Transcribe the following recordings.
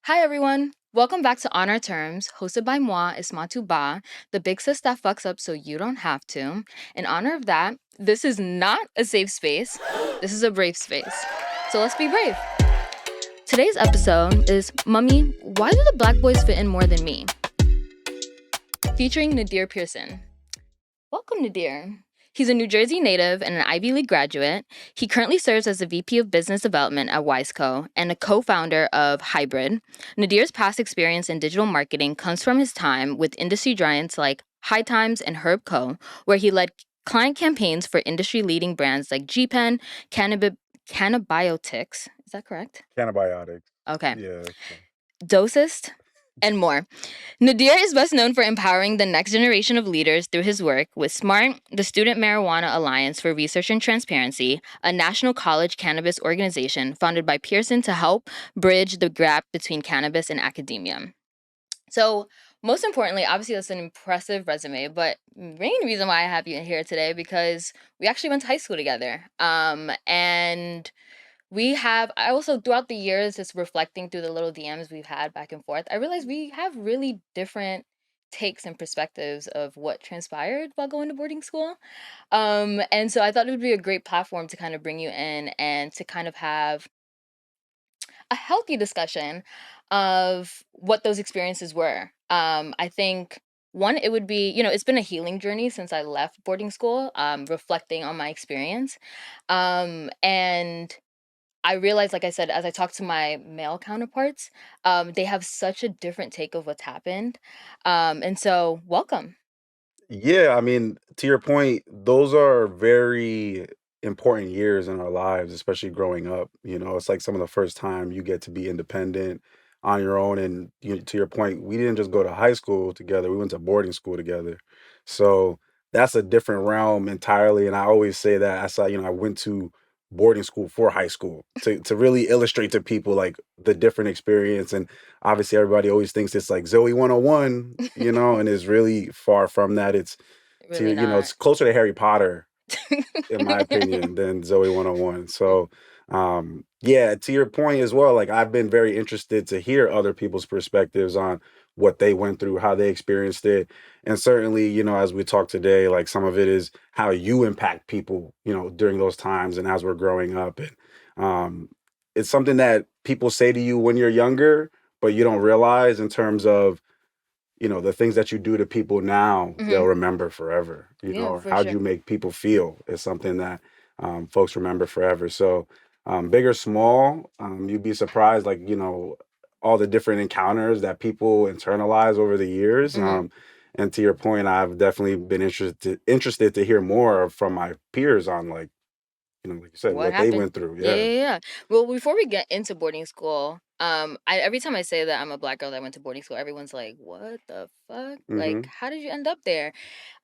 Hi, everyone. Welcome back to On Our Terms, hosted by moi, Ismatou Bah, the big sis that fucks up so you don't have to. In honor of that, this is not a safe space. This is a brave space. So let's be brave. Today's episode is Mummy, why do the black boys fit in more than me? Featuring Nadir Pearson. Welcome, Nadir. He's a New Jersey native and an Ivy League graduate. He currently serves as the VP of Business Development at Wiseco and a co-founder of Hybrid. Nadir's past experience in digital marketing comes from his time with industry giants like High Times and Herb Co., where he led client campaigns for industry-leading brands like G-Pen, Cannabiotics. Is that correct? Cannabiotics. Okay. Yeah. Dosist, and more. Nadir is best known for empowering the next generation of leaders through his work with SMART, the Student Marijuana Alliance for Research and Transparency, a national college cannabis organization founded by Pearson to help bridge the gap between cannabis and academia. So, most importantly, obviously that's an impressive resume, but main reason why I have you here today because we actually went to high school together. And I also, throughout the years, just reflecting through the little DMs we've had back and forth, I realized we have really different takes and perspectives of what transpired while going to boarding school. And so I thought it would be a great platform to kind of bring you in and to kind of have a healthy discussion of what those experiences were. I think one, it would be, it's been a healing journey since I left boarding school, reflecting on my experience. And I realized, like I said, as I talk to my male counterparts, they have such a different take of what's happened. And so, welcome. Yeah, I mean, to your point, those are very important years in our lives, especially growing up. It's like some of the first time you get to be independent on your own. And to your point, we didn't just go to high school together, we went to boarding school together. So that's a different realm entirely. And I always say that I went to boarding school for high school to really illustrate to people like the different experience. And obviously everybody always thinks it's like Zoe 101, and it's really far from that. It's Really not. it's closer to Harry Potter, in my opinion, than Zoe 101. So, yeah, to your point as well, like I've been very interested to hear other people's perspectives on what they went through, how they experienced it. And certainly, as we talk today, like some of it is how you impact people, during those times and as we're growing up. And it's something that people say to you when you're younger, but you don't realize in terms of the things that you do to people now, they'll remember forever. Yeah, Or for how do sure. you make people feel is something that folks remember forever. So, big or small, you'd be surprised, like, all the different encounters that people internalize over the years. And to your point, I've definitely been interested to hear more from my peers on, like, like you said, What what they happened? went through. Yeah, Yeah. yeah, yeah. Well, before we get into boarding school, every time I say that I'm a black girl that went to boarding school, everyone's like, "What the fuck? Like, Hmm. how did you end up there?"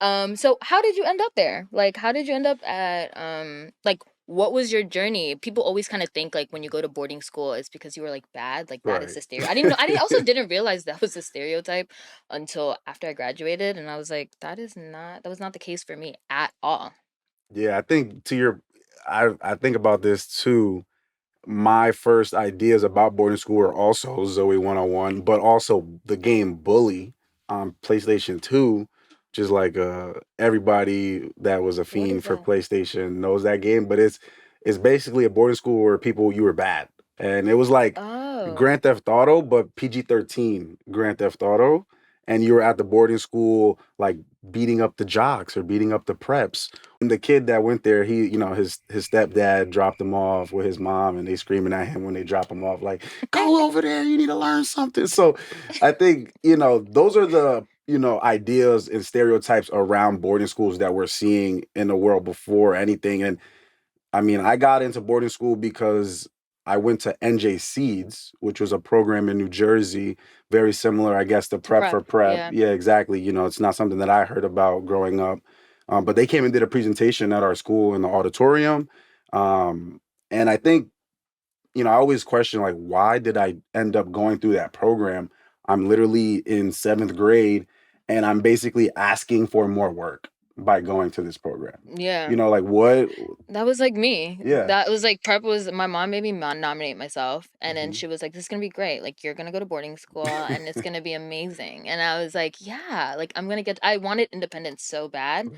So how did you end up there? Like, how did you end up at like what was your journey? People always kind of think like when you go to boarding school, it's because you were like bad. Like that is Right. the stereo. I didn't know. Also didn't realize that was a stereotype until after I graduated, and I was like, that was not the case for me at all. Yeah, I think I think about this too. My first ideas about boarding school were also Zoe 101, but also the game Bully on PlayStation 2, which is like everybody that was a What is fiend for that? PlayStation knows that game, but it's basically a boarding school where people you were bad. And it was like Oh. Grand Theft Auto, but PG-13 Grand Theft Auto. And you were at the boarding school like beating up the jocks or beating up the preps. And the kid that went there, he, his stepdad dropped him off with his mom, and they screaming at him when they drop him off, like, "Go over there, you need to learn something." So, I think those are the ideas and stereotypes around boarding schools that we're seeing in the world before anything. And I mean, I got into boarding school because I went to NJ Seeds, which was a program in New Jersey, very similar, I guess, to To Prep for prep, Prep. yeah. Yeah, exactly. It's not something that I heard about growing up. But they came and did a presentation at our school in the auditorium. And I think, I always question, like, why did I end up going through that program? I'm literally in seventh grade and I'm basically asking for more work. by going to this program? Yeah. You know, like what? That was like me. Yeah. That was like prep was my mom made me nominate myself, and then Mhm. she was like, "This is gonna be great. Like you're gonna go to boarding school, and it's gonna be amazing." And I was like, "Yeah, like I'm gonna get." I wanted independence so bad, Right.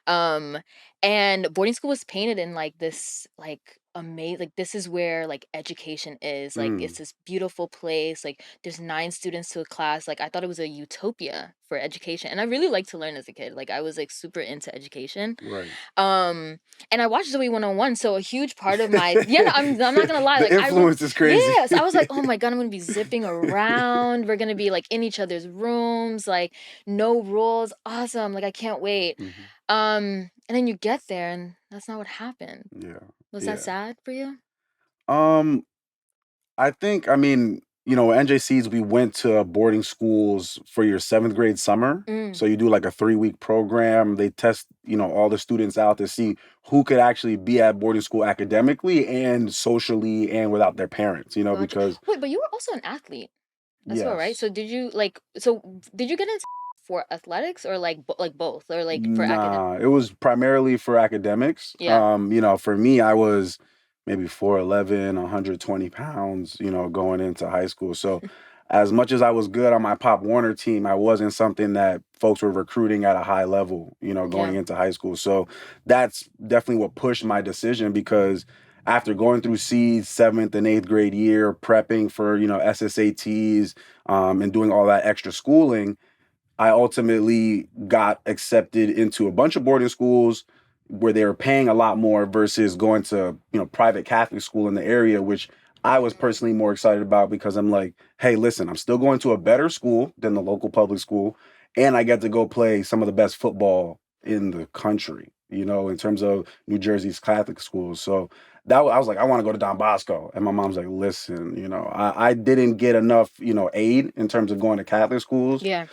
um, and boarding school was painted in like this like amazing like this is where like education is like it's Mm, this beautiful place like there's 9 students to a class like I thought it was a utopia for education and I really liked to learn as a kid like I was like super into education right. um and I watched Zoe 101, so a huge part of my yeah, no, I'm not gonna lie, The like influence is crazy. yes, I was like, oh my god, I'm gonna be zipping around. We're gonna be like in each other's rooms, like no rules, awesome. Like I can't wait. Mhm. And then you get there, and that's not what happened. Yeah. Was that Yeah. sad for you? Um, I think, I mean, NJCs, we went to boarding schools for your 7th grade summer. Mm. So you do like a 3-week program. They test, all the students out to see who could actually be at boarding school academically and socially and without their parents, Gotcha. because Wait, but you were also an athlete as well, right? yes. So did you like? So did you get into for athletics or like like both or like for academic? Nah, it was primarily for academics. Yeah. For me, I was maybe 4'11", 120 pounds, going into high school. So as much as I was good on my Pop Warner team, I wasn't something that folks were recruiting at a high level, going Yeah. into high school. So that's definitely what pushed my decision because after going through C's 7th and 8th grade year, prepping for, SSATs, and doing all that extra schooling, I ultimately got accepted into a bunch of boarding schools where they were paying a lot more versus going to, private Catholic school in the area, which I was personally more excited about because I'm like, hey, listen, I'm still going to a better school than the local public school, and I get to go play some of the best football in the country, in terms of New Jersey's Catholic schools. So I was like, I want to go to Don Bosco. And my mom's like, listen, I didn't get enough, aid in terms of going to Catholic schools. Yeah.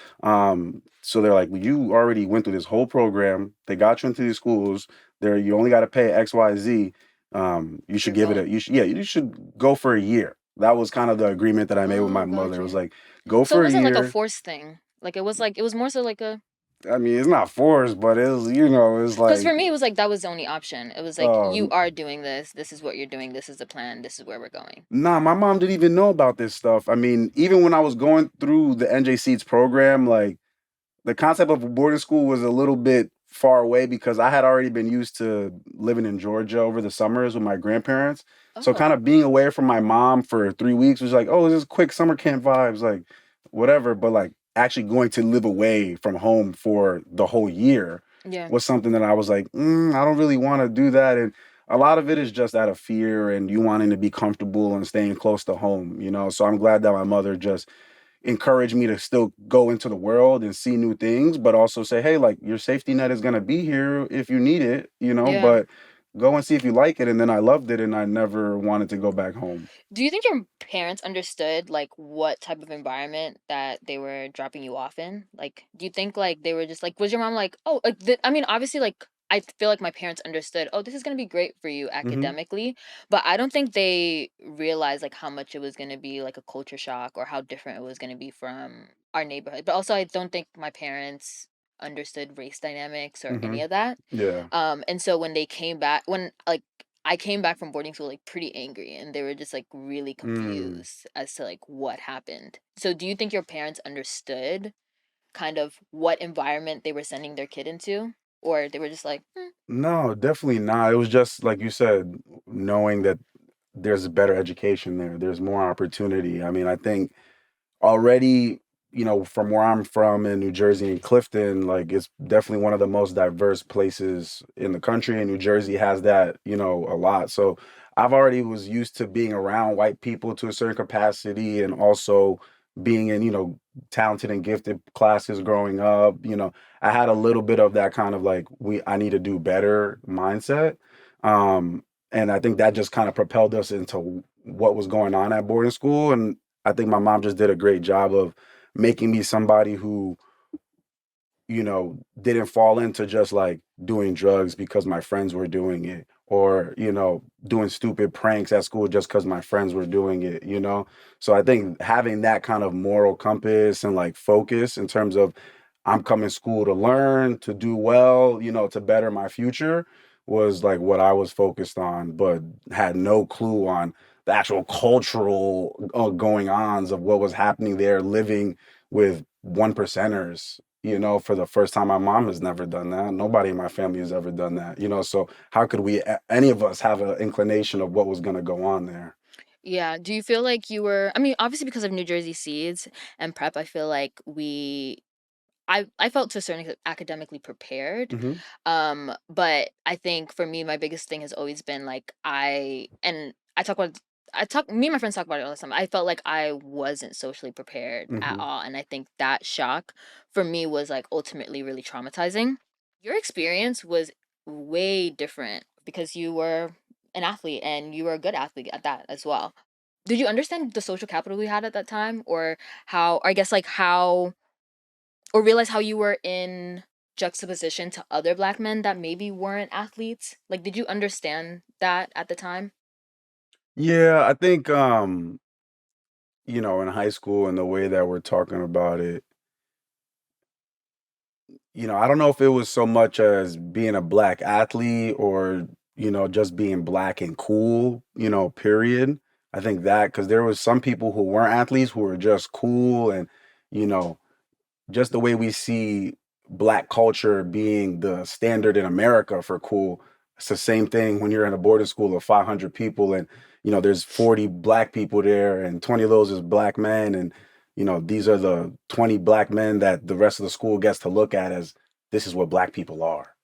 So they're like, well, you already went through this whole program. They got you into these schools. You only got to pay X, Y, Z. You should You're give it going. you should go for a year. That was kind of the agreement that I made with my Oh, mother. It was gotcha. like, go So for it a wasn't like a year. forced thing. Like it was more so like a I mean, it's not forced, but it was, it's because like, for me it was like that was the only option. It was like you uh, are doing this. This is what you're doing. This is the plan. This is where we're going. nah, my mom didn't even know about this stuff. I mean, even when I was going through the NJC's program, like, the concept of a boarding school was a little bit far away because I had already been used to living in Georgia over the summers with my grandparents. So kind Oh, of being away from my mom for 3 weeks was like, oh, this is quick summer camp vibes, like whatever. But like actually going to live away from home for the whole year yeah, was something that I was like, I don't really want to do that. And a lot of it is just out of fear and you wanting to be comfortable and staying close to home. So I'm glad that my mother just encourage me to still go into the world and see new things, but also say, hey, like your safety net is gonna be here if you need it, yeah. but go and see if you like it. And then I loved it and I never wanted to go back home. Do you think your parents understood like what type of environment that they were dropping you off in? Like, do you think like they were just like, was your mom like, oh, like I mean, obviously, like I feel like my parents understood, oh, this is gonna be great for you Hmm. academically, but I don't think they realized like how much it was gonna be like a culture shock or how different it was gonna be from our neighborhood. But also, I don't think my parents understood race dynamics or Hmm. any of that. Yeah. And so when they came back, when like I came back from boarding school like pretty angry and they were just like really Mm. confused as to like what happened. So do you think your parents understood kind of what environment they were sending their kid into? Or they were just like, "Hmm, No, definitely not. It was just like you said, knowing that there's a better education there, there's more opportunity. I mean, I think already, from where I'm from in New Jersey and Clifton, like it's definitely one of the most diverse places in the country, and New Jersey has that, a lot. So I've already was used to being around white people to a certain capacity, and also being in, talented and gifted classes growing up. I had a little bit of that kind of like I need to do better mindset. Um, and I think that just kind of propelled us into what was going on at boarding school. And I think my mom just did a great job of making me somebody who, didn't fall into just like doing drugs because my friends were doing it or, doing stupid pranks at school just because my friends were doing it. So I think having that kind of moral compass and like focus in terms of I'm coming to school to learn, to do well, to better my future was like what I was focused on, but had no clue on the actual cultural going ons of what was happening there, living with one percenters. For the first time, my mom has never done that. Nobody in my family has ever done that. So how could any of us, have an inclination of what was going to go on there? Yeah. Do you feel like you were, I mean, obviously because of New Jersey Seeds and prep, I feel like I felt to a certain extent academically prepared. Hmm. But I think for me, my biggest thing has always been like me and my friends talk about it all the time. I felt like I wasn't socially prepared at Hmm. all. And I think that shock for me was like ultimately really traumatizing. Your experience was way different because you were an athlete and you were a good athlete at that as well. Did you understand the social capital we had at that time, or or I guess like how, or realize how you were in juxtaposition to other black men that maybe weren't athletes? Like, did you understand that at the time? Yeah, I think in high school and the way that we're talking about it, I don't know if it was so much as being a black athlete or, just being black and cool, period. I think that because there was some people who weren't athletes who were just cool and, you know, just the way we see black culture being the standard in America for cool. It's the same thing when you're in a boarding school of 500 people and there's 40 black people there and 20 of those is black men and these are the 20 black men that the rest of the school gets to look at as this is what black people are,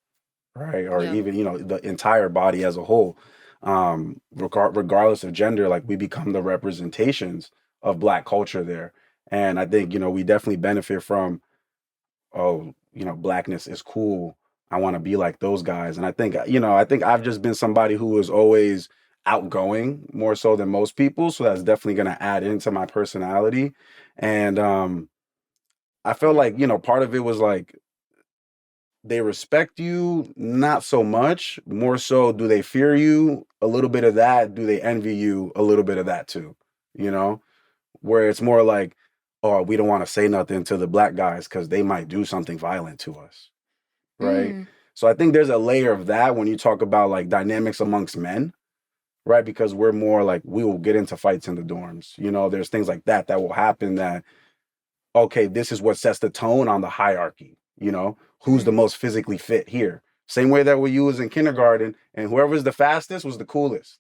right? Or Yeah. even the entire body as a whole, regardless of gender, like we become the representations of black culture there. And I think we definitely benefit from, oh, blackness is cool. I want to be like those guys. And I think I've just been somebody who is always outgoing more so than most people. So that's definitely going to add into my personality. And I felt Yeah. like, part of it was like they respect you, not so much. More so, do they fear you? A little bit of that. Do they envy you? A little bit of that too. You know, where it's more like, oh, we don't want to say nothing to the black guys because they might do something violent to us, right? Mm. So I think there's a layer of that when you talk about like dynamics amongst men, right? Because we're more like we will get into fights in the dorms. There's things like that will happen that, okay, this is what sets the tone on the hierarchy. Who's the Mm. most physically fit here? Same way that we was in kindergarten, and whoever's the fastest was the coolest.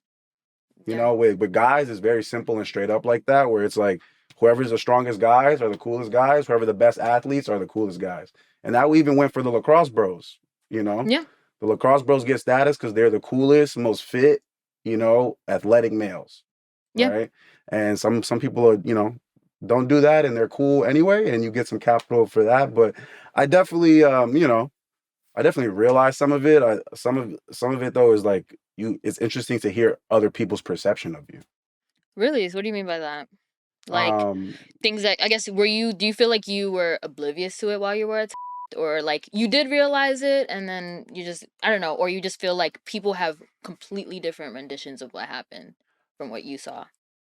Yeah. With guys, it's very simple and straight up like that, where it's like whoever's the strongest guys are the coolest guys, whoever the best athletes are the coolest guys. And that even went for the lacrosse bros, you know. Yeah. The lacrosse bros get status because they're the coolest, most fit, athletic males, Yeah. right? And some people are, don't do that and they're cool anyway, and you get some capital for that. But I definitely, I definitely realize some of it. Some of it though is like you. It's interesting to hear other people's perception of you. Really? So what do you mean by that? Like Um, things that I guess do you feel like you were oblivious to it while you were at or like you did realize it and then you just, I don't know, or you just feel like people have completely different renditions of what happened from what you saw?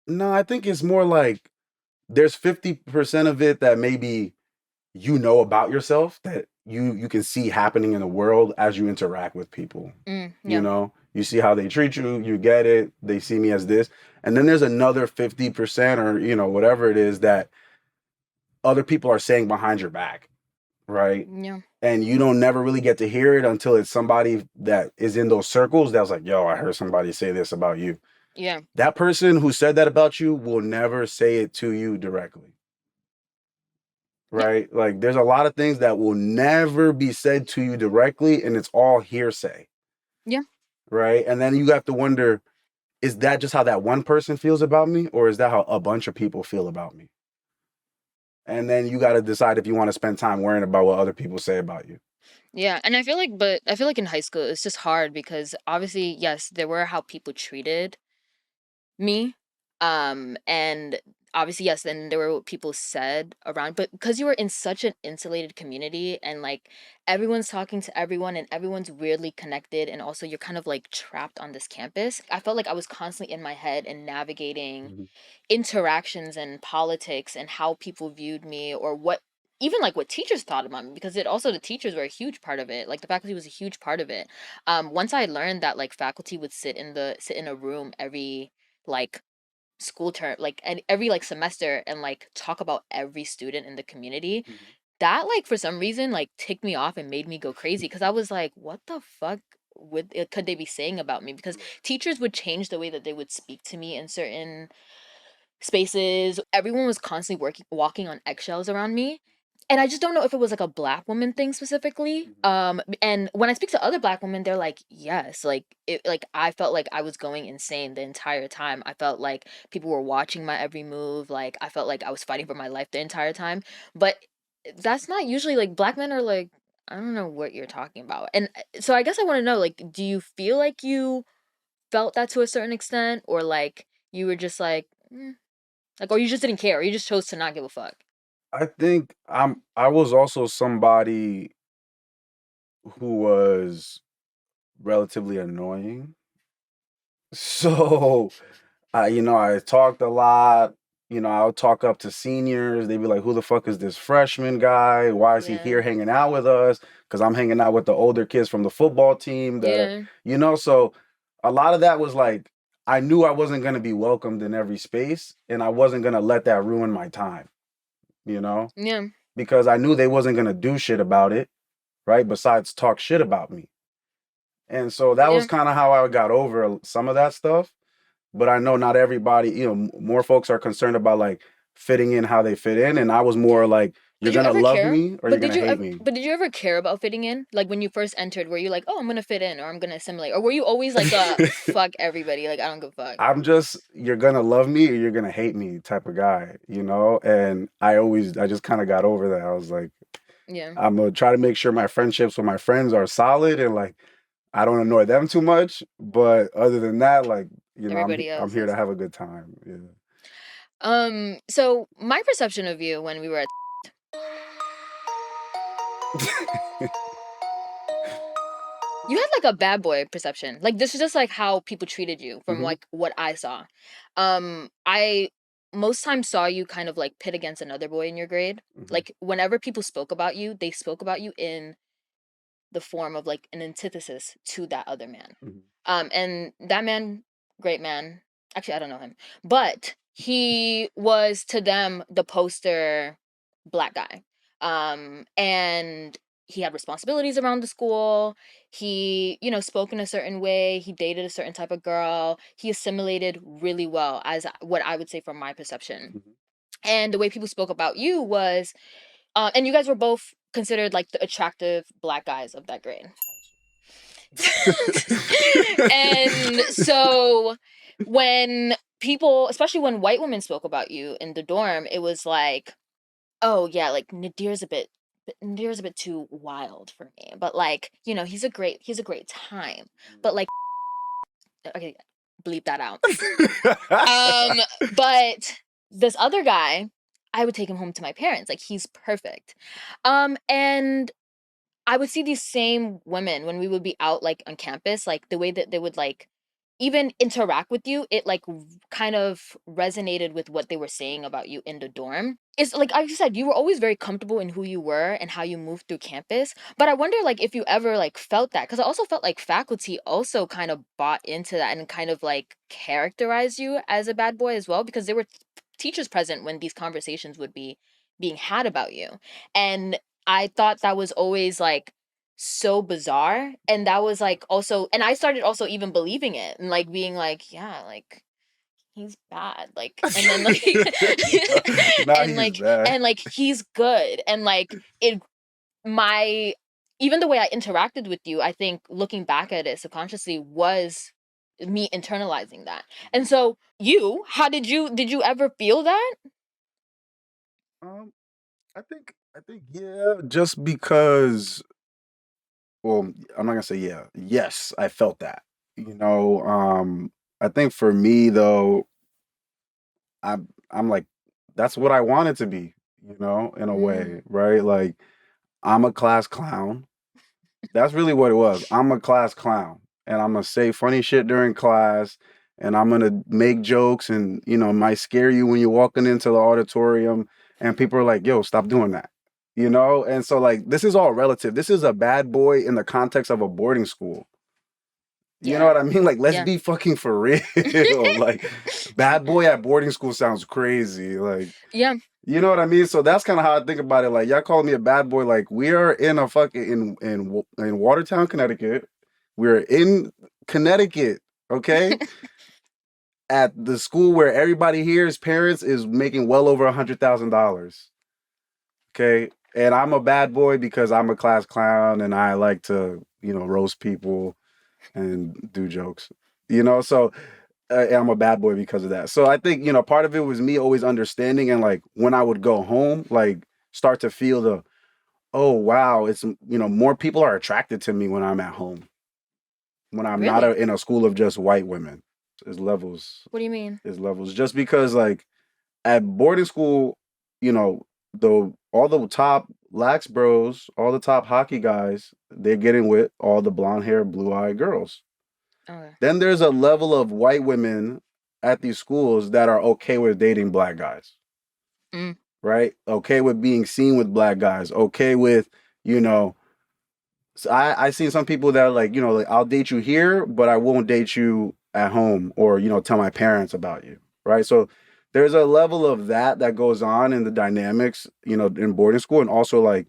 no, I think it's more like there's 50% of it that maybe about yourself that you can see happening in the world as you interact with people. Yeah. You see how they treat you, you get it, they see me as this. And then there's another 50% or whatever it is that other people are saying behind your back, right? Yeah. And you don't never really get to hear it until it's somebody that is in those circles that was like, yo, I heard somebody say this about you. Yeah. That person who said that about you will never say it to you directly, Yeah. right? Like there's a lot of things that will never be said to you directly and it's all hearsay, Yeah. right? And then you have to wonder, is that just how that one person feels about me or is that how a bunch of people feel about me? And then you got to decide if you want to spend time worrying about what other people say about you. Yeah, and I feel like in high school it's just hard because obviously, yes, there were how people treated me. And obviously, yes, then there were what people said around, but because you were in such an insulated community and like everyone's talking to everyone and everyone's weirdly connected, and also you're kind of like trapped on this campus, I felt like I was constantly in my head and navigating Mhm. interactions and politics and how people viewed me or what even like what teachers thought about me, because the teachers were a huge part of it. Like the faculty was a huge part of it. Once I learned that like faculty would sit in a room every like school term, like and every like semester, and like talk about every student in the community, that like for some reason like ticked me off and made me go crazy, because I was like, what the fuck could they be saying about me? Because teachers would change the way that they would speak to me in certain spaces. Everyone was constantly walking on eggshells around me. And I just don't know if it was like a black woman thing specifically. And when I speak to other black women, they're like, yes, like I felt like I was going insane the entire time. I felt like people were watching my every move. Like I felt like I was fighting for my life the entire time. But that's not usually like black men are like, I don't know what you're talking about. And so I guess I want to know, like, do you feel like you felt that to a certain extent, or like you were just like, like, or you just didn't care, or you just chose to not give a fuck? I think I was also somebody who was relatively annoying. So I talked a lot. I would talk up to seniors. They'd be like, "Who the fuck is this freshman guy? Why is he Yeah. here hanging out with us?" Because I'm hanging out with the older kids from the football team. Yeah. So a lot of that was like, I knew I wasn't gonna be welcomed in every space, and I wasn't gonna let that ruin my time. You know, Yeah. because I knew they wasn't gonna do shit about it, right? Besides talk shit about me. And so that was Yeah. kind of how I got over some of that stuff. But I know not everybody, more folks are concerned about like fitting in how they fit in. And I was more like, you're Did you gonna ever love care? me or you're gonna hate me. But did you ever care about fitting in? Like when you first entered, were you like, "Oh, I'm gonna fit in," or "I'm gonna assimilate," or were you always like a "fuck everybody," like I don't give a fuck? I'm just, you're gonna love me or you're gonna hate me type of guy, And I just kind of got over that. I was like, Yeah. I'm gonna try to make sure my friendships with my friends are solid and like I don't annoy them too much. But other than that, like, Everybody I'm else here is. to have a good time. Yeah. So my perception of you when we were at you had like a bad boy perception. Like this is just like how people treated you from Hmm. like what I saw. I most times saw you kind of like pit against another boy in your grade. Hmm. Like whenever people spoke about you, they spoke about you in the form of like an antithesis to that other man. Hmm. And that man, great man. Actually, I don't know him, but he was to them the poster black guy. And he had responsibilities around the school. He, spoke in a certain way. He dated a certain type of girl. He assimilated really well, as what I would say from my perception. Hmm. And the way people spoke about you was, and you guys were both considered like the attractive black guys of that grade. And so when people, especially when white women spoke about you in the dorm, it was like, oh yeah, like Nadir's a bit too wild for me. But like, he's a great time. But like, okay, bleep that out. But this other guy, I would take him home to my parents. Like he's perfect. And I would see these same women when we would be out like on campus, like the way that they would like even interact with you, it like kind of resonated with what they were saying about you in the dorm. It's like you said, you were always very comfortable in who you were and how you moved through campus. But I wonder like if you ever like felt that, because I also felt like faculty also kind of bought into that and kind of like characterized you as a bad boy as well, because there were teachers present when these conversations would be being had about you. And I thought that was always like so bizarre. And that was like also, and I started also even believing it and like being like, yeah, like he's bad. Like, and then like, Nah, he's bad. and like he's good. And like my, even the way I interacted with you, I think looking back at it subconsciously was me internalizing that. And so did you ever feel that? Um, I think yeah, just because. Well, I'm not gonna say yeah. Yes, I felt that. I think for me though, I'm like, that's what I wanted to be. In a Mm. way, right? Like, I'm a class clown. That's really what it was. I'm a class clown, and I'm gonna say funny shit during class, and I'm gonna make jokes, and might scare you when you're walking into the auditorium, and people are like, "Yo, stop doing that." you know? And so like this is all relative. This is a bad boy in the context of a boarding school. You know Yeah. what I mean? Like, let's Yeah. be fucking for real. Like, bad boy at boarding school sounds crazy. Like, Yeah. you know what I mean? So that's kind of how I think about it. Like, y'all calling me a bad boy. Like, we are in a fucking in Watertown, Connecticut. We're in Connecticut, okay? At the school where everybody here's parents is making well over $100,000. Okay, and I'm a bad boy because I'm a class clown and I like to, roast people and do jokes. So and I'm a bad boy because of that. So I think, part of it was me always understanding and like when I would go home, like start to feel oh wow, it's more people are attracted to me when I'm at home. When I'm not Really? in a school of just white women. There's levels. What do you mean? There's levels. Just because like at boarding school, all the top lax bros, all the top hockey guys, they're getting with all the blonde hair, blue eyed girls. Okay. Then there's a level of white women at these schools that are okay with dating black guys, Mm. right? Okay with being seen with black guys. Okay with, you know, so I seen some people that are like, like I'll date you here, but I won't date you at home or, tell my parents about you, right? So there's a level of that goes on in the dynamics, in boarding school. And also like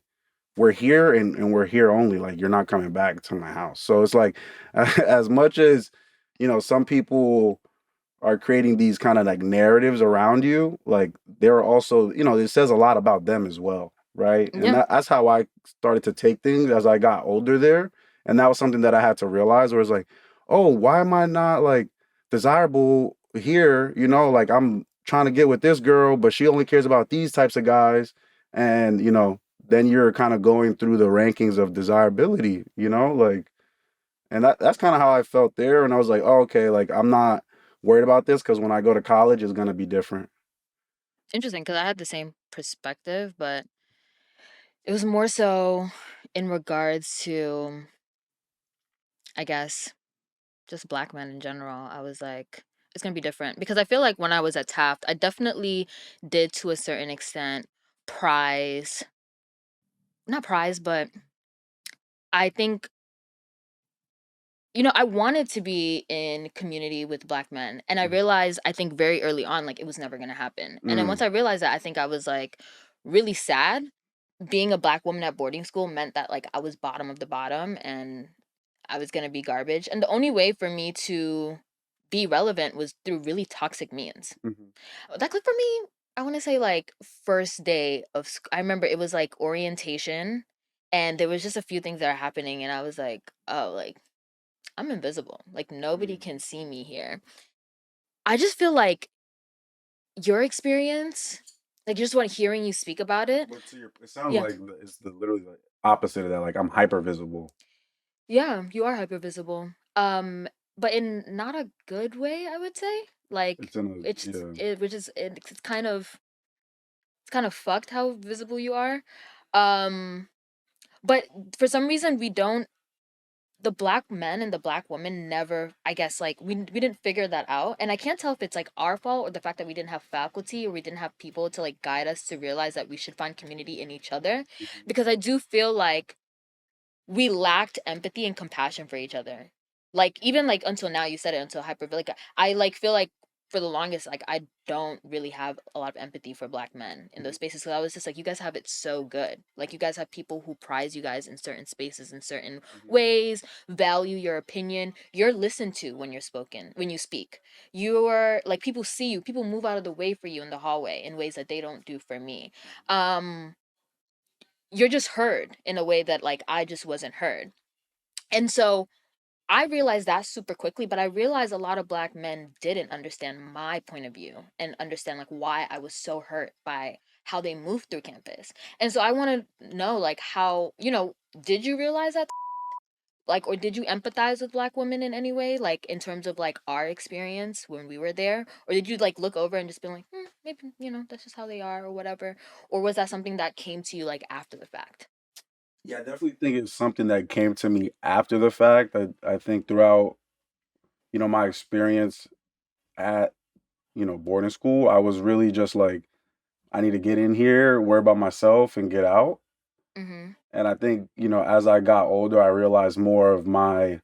we're here and we're here only. Like you're not coming back to my house. So it's like as much as, some people are creating these kind of like narratives around you, like they're also, it says a lot about them as well, right? And Yeah. that's how I started to take things as I got older there. And that was something that I had to realize where it's like, oh, why am I not like desirable here? Like I'm trying to get with this girl, but she only cares about these types of guys. And, then you're kind of going through the rankings of desirability, like, and that's kind of how I felt there. And I was like, oh, okay, like I'm not worried about this because when I go to college, it's gonna be different. Interesting, because I had the same perspective, but it was more so in regards to, I guess, just black men in general. I was like, it's gonna be different because I feel like when I was at Taft, I definitely did to a certain extent prize, not prize, but I think, I wanted to be in community with black men. And I realized, I think very early on, like it was never gonna happen. And then once Mm, I realized that, I think I was like really sad. Being a black woman at boarding school meant that like I was bottom of the bottom and I was gonna be garbage. And the only way for me to be relevant was through really toxic means. mhm, That clicked for me, I want to say like first day of I remember it was like orientation and there was just a few things that are happening and I was like, oh, like I'm invisible. Like nobody mm. can see me here. I just feel like your experience, like just when hearing you speak about it. But it sounds Yeah. like it's the literally the opposite of that. Like I'm hyper visible. Yeah, you are hyper visible. But in not a good way, I would say. Like It's in a it's yeah. it which is it's kind of fucked how visible you are. Um but for some reason we don't the black men and the black women never, I guess, like we didn't figure that out, and I can't tell if it's like our fault or the fact that we didn't have faculty or we didn't have people to like guide us to realize that we should find community in each other, Mhm. because I do feel like we lacked empathy and compassion for each other. Like even like until now, you said it until hyper. Like I like feel like for the longest, like I don't really have a lot of empathy for black men in those Mhm. spaces. So I was just like, you guys have it so good. Like you guys have people who prize you guys in certain spaces in certain Mhm. ways, value your opinion. You're listened to when you speak. You're like people see you. People move out of the way for you in the hallway in ways that they don't do for me. Um, you're just heard in a way that like I just wasn't heard. And so I realized that super quickly, but I realized a lot of black men didn't understand my point of view and understand like why I was so hurt by how they moved through campus. And so I want to know like how, did you realize that, like, or did you empathize with black women in any way, like in terms of like our experience when we were there? Or did you like look over and just be like, maybe, that's just how they are or whatever? Or was that something that came to you like after the fact? Yeah, I definitely think it's something that came to me after the fact. I think throughout, my experience at, boarding school, I was really just like, I need to get in here, worry about myself and get out. Mhm. And I think, as I got older, I realized more of my,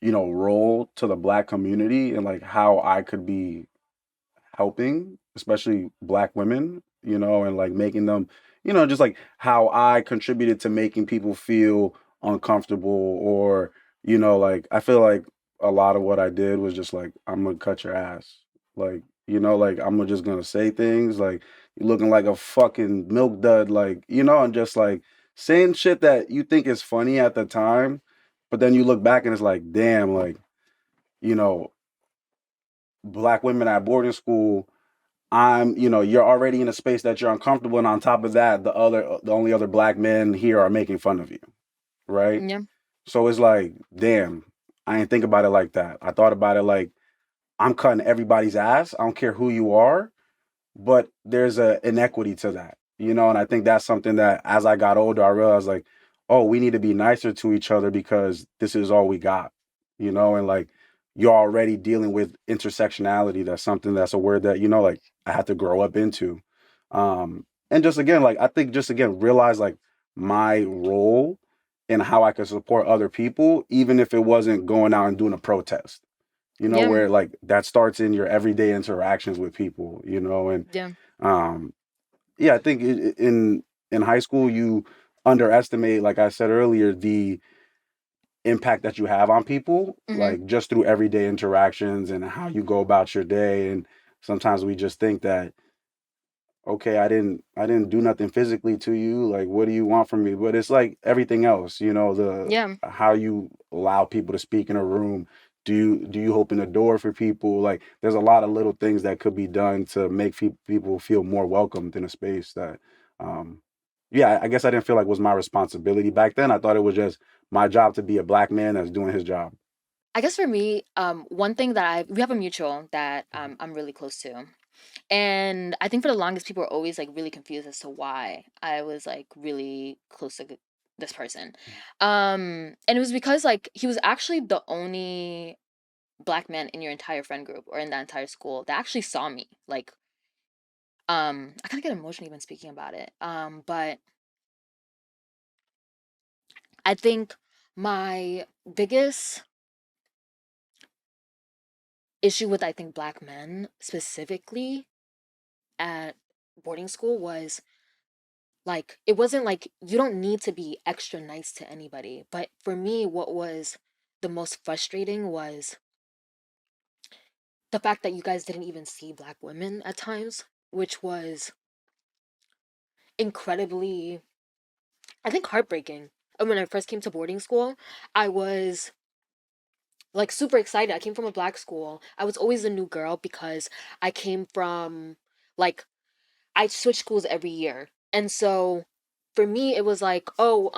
role to the Black community and like how I could be helping, especially Black women, and like making them, just like how I contributed to making people feel uncomfortable or, like I feel like a lot of what I did was just like, I'm gonna cut your ass. Like, like just gonna say things like you're looking like a fucking milk dud, like, and just like saying shit that you think is funny at the time, but then you look back and it's like, damn, like, you know, Black women at boarding school, you're already in a space that you're uncomfortable, and on top of that, the only other Black men here are making fun of you, right? Yeah. So it's like, damn, I didn't think about it like that. I thought about it like I'm cutting everybody's ass. I don't care who you are, but there's a inequity to that, and I think that's something that as I got older, I realized like, oh, we need to be nicer to each other because this is all we got, and like you're already dealing with intersectionality. That's something that's a word that, like I had to grow up into. And just again, like I think just again, realize like my role and how I can support other people, even if it wasn't going out and doing a protest, Yeah. where like that starts in your everyday interactions with people, and Yeah. um, yeah, I think in high school you underestimate, like I said earlier, the impact that you have on people, Mhm. like just through everyday interactions and how you go about your day. And sometimes we just think that, okay, I didn't do nothing physically to you. Like, what do you want from me? But it's like everything else, the Yeah. how you allow people to speak in a room. Do you open the door for people? Like, there's a lot of little things that could be done to make people feel more welcomed in a space that, um, yeah, I guess I didn't feel like was my responsibility back then. I thought it was just my job to be a Black man that's doing his job. I guess for me, one thing that we have a mutual that I'm really close to. And I think for the longest, people were always like really confused as to why I was like really close to this person. And it was because like he was actually the only Black man in your entire friend group or in that entire school that actually saw me. Like, I kind of get emotional even speaking about it. But I think my biggest issue with I think Black men specifically at boarding school was like it wasn't like you don't need to be extra nice to anybody. But for me, what was the most frustrating was the fact that you guys didn't even see Black women at times, which was incredibly, I think, heartbreaking. And when I first came to boarding school, I was like super excited. I came from a Black school. I was always a new girl because I came from like I switched schools every year. And so for me it was like, oh,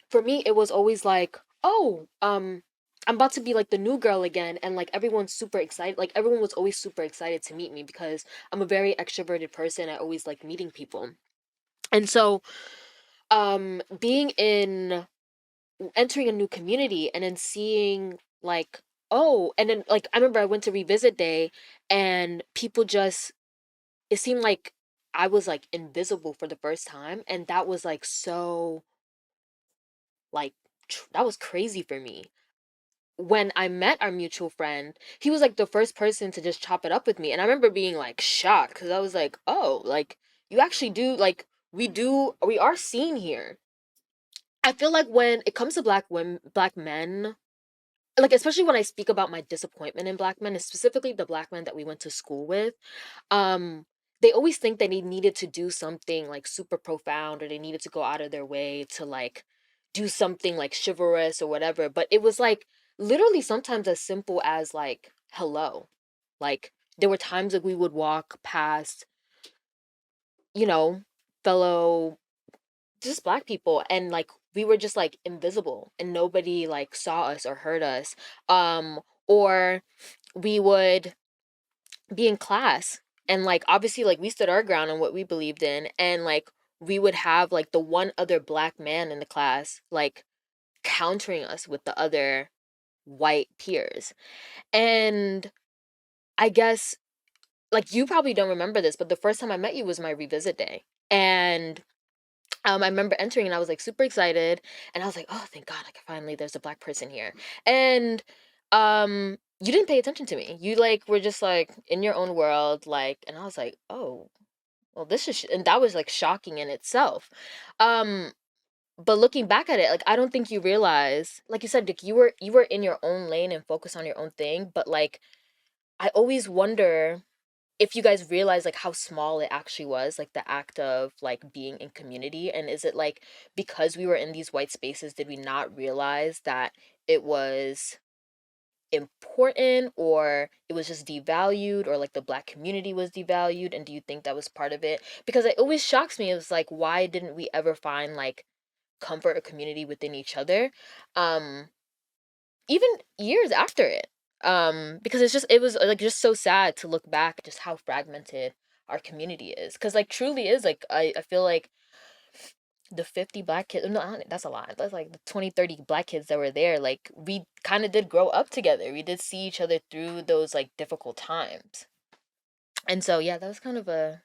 for me it was always like, oh, I'm about to be like the new girl again, and like everyone's super excited. Like everyone was always super excited to meet me because I'm a very extroverted person. I always like meeting people. And so being in entering a new community and then seeing like, oh, and then like I remember I went to revisit day and people just, it seemed like I was like invisible for the first time, and that was like so like that was crazy for me. When I met our mutual friend, he was like the first person to just chop it up with me, and I remember being like shocked because I was like, oh, like you actually do like we are seen here. I feel like when it comes to Black women, Black men, like especially when I speak about my disappointment in Black men, and specifically the Black men that we went to school with, um they always think that they needed to do something like super profound, or they needed to go out of their way to like do something like chivalrous or whatever, but it was like literally sometimes as simple as like hello. Like there were times that we would walk past, you know, fellow just Black people, and like we were just like invisible and nobody like saw us or heard us. Or we would be in class, and like obviously like we stood our ground on what we believed in, and like we would have like the one other Black man in the class like countering us with the other white peers. And I guess like you probably don't remember this, but the first time I met you was my revisit day. And I remember entering and I was like super excited, and I was like, oh, thank God, like finally there's a Black person here. And you didn't pay attention to me. You like were just like in your own world, like, and I was like, oh, well, this is, and that was like shocking in itself. Um, but looking back at it, like I don't think you realize, like you said, Dick, you were in your own lane and focused on your own thing. But like I always wonder if you guys realize like how small it actually was, like the act of like being in community, and is it like because we were in these white spaces, did we not realize that it was important, or it was just devalued, or like the Black community was devalued, and do you think that was part of it? Because it always shocks me, it was like, why didn't we ever find like comfort or community within each other, um even years after it, because it was like just so sad to look back at just how fragmented our community is, because like truly is like I feel like the 50 Black kids, no, that's a lot, that's like the 20, 30 Black kids that were there, like we kind of did grow up together, we did see each other through those like difficult times. And so yeah, that was kind of a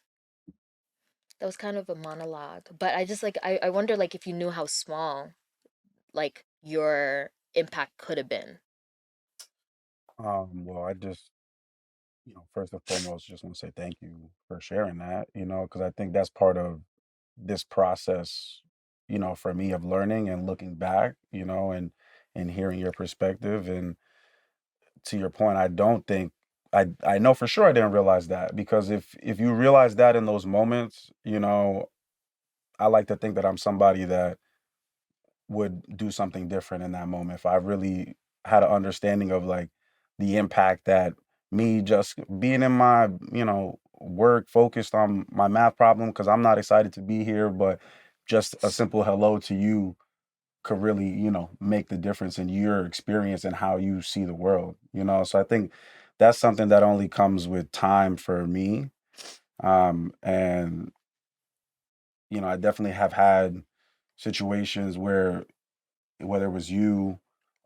monologue, but I just like I wonder like if you knew how small like your impact could have been. Well, I just, first and foremost, just want to say thank you for sharing that, because I think that's part of this process, for me of learning and looking back, and hearing your perspective. And to your point, I don't think I know for sure I didn't realize that, because if you realize that in those moments, I like to think that I'm somebody that would do something different in that moment if I really had an understanding of like the impact that me just being in my, work focused on my math problem because I'm not excited to be here, but just a simple hello to you could really, make the difference in your experience and how you see the world, So I think that's something that only comes with time for me. And I definitely have had situations where, whether it was you,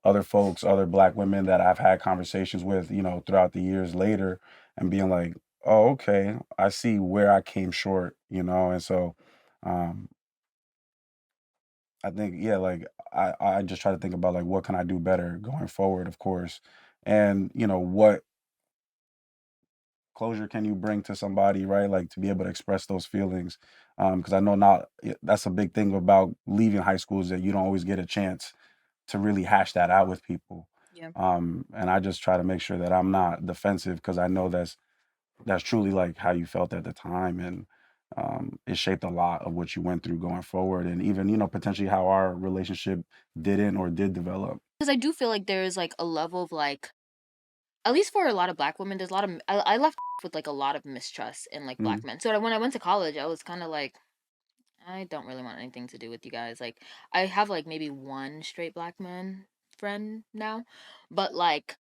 other folks, other Black women that I've had conversations with, throughout the years later, and being like, oh, okay, I see where I came short, And so um, I think, yeah, like I just try to think about like what can I do better going forward, of course. And, what closure can you bring to somebody, right? Like to be able to express those feelings. Because I know not that's a big thing about leaving high school, is that you don't always get a chance to really hash that out with people. Yeah. And I just try to make sure that I'm not defensive, because I know that's truly like how you felt at the time, and it shaped a lot of what you went through going forward, and even potentially how our relationship didn't or did develop. Because I do feel like there's like a level of like, at least for a lot of Black women, there's a lot of I left with like a lot of mistrust in like Hmm. Black men. So when I went to college, I was kind of like, I don't really want anything to do with you guys. Like I have like maybe one straight Black man friend now, but like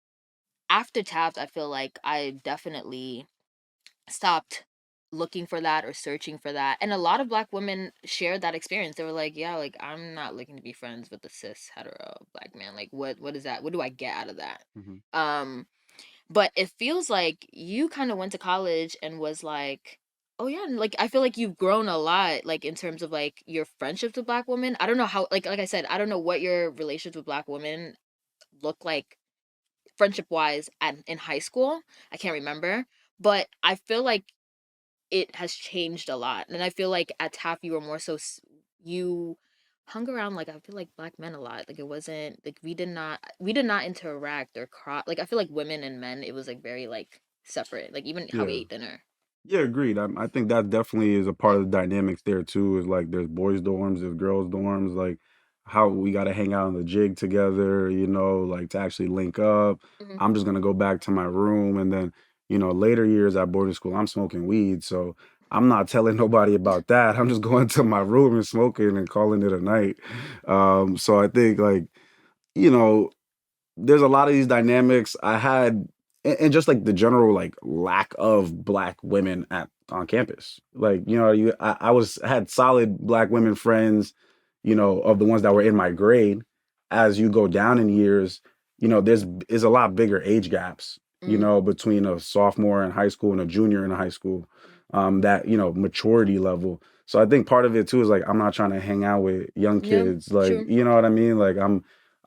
after Taft, I feel like I definitely stopped looking for that or searching for that. And a lot of Black women shared that experience. They were like, yeah, like I'm not looking to be friends with the cis hetero Black man. Like what is that? What do I get out of that? Hmm. Um but it feels like you kind of went to college and was like, oh yeah, and like I feel like you've grown a lot, like in terms of like your friendships with Black women. I don't know how, like I said, I don't know what your relations with Black women look like friendship wise at in high school. I can't remember, but I feel like it has changed a lot. And I feel like at TAF you were more so you hung around like I feel like Black men a lot. Like it wasn't like we did not interact or cross. Like I feel like women and men, it was like very like separate. Like even how we Yeah. ate dinner. Yeah, agreed. I think that definitely is a part of the dynamics there too. Is like there's boys' dorms, there's girls' dorms. Like how we got to hang out on the jig together, like to actually link up. Hmm. I'm just gonna go back to my room, and then later years at boarding school, I'm smoking weed, so I'm not telling nobody about that. I'm just going to my room and smoking and calling it a night. So I think like you know there's a lot of these dynamics I had, and just like the general like lack of Black women at on campus. Like, I had solid Black women friends, of the ones that were in my grade. As you go down in years, there's is a lot bigger age gaps, Mm. between a sophomore in high school and a junior in high school. That, maturity level. So I think part of it too is like I'm not trying to hang out with young Yeah, kids. Like, true. you know what I mean? Like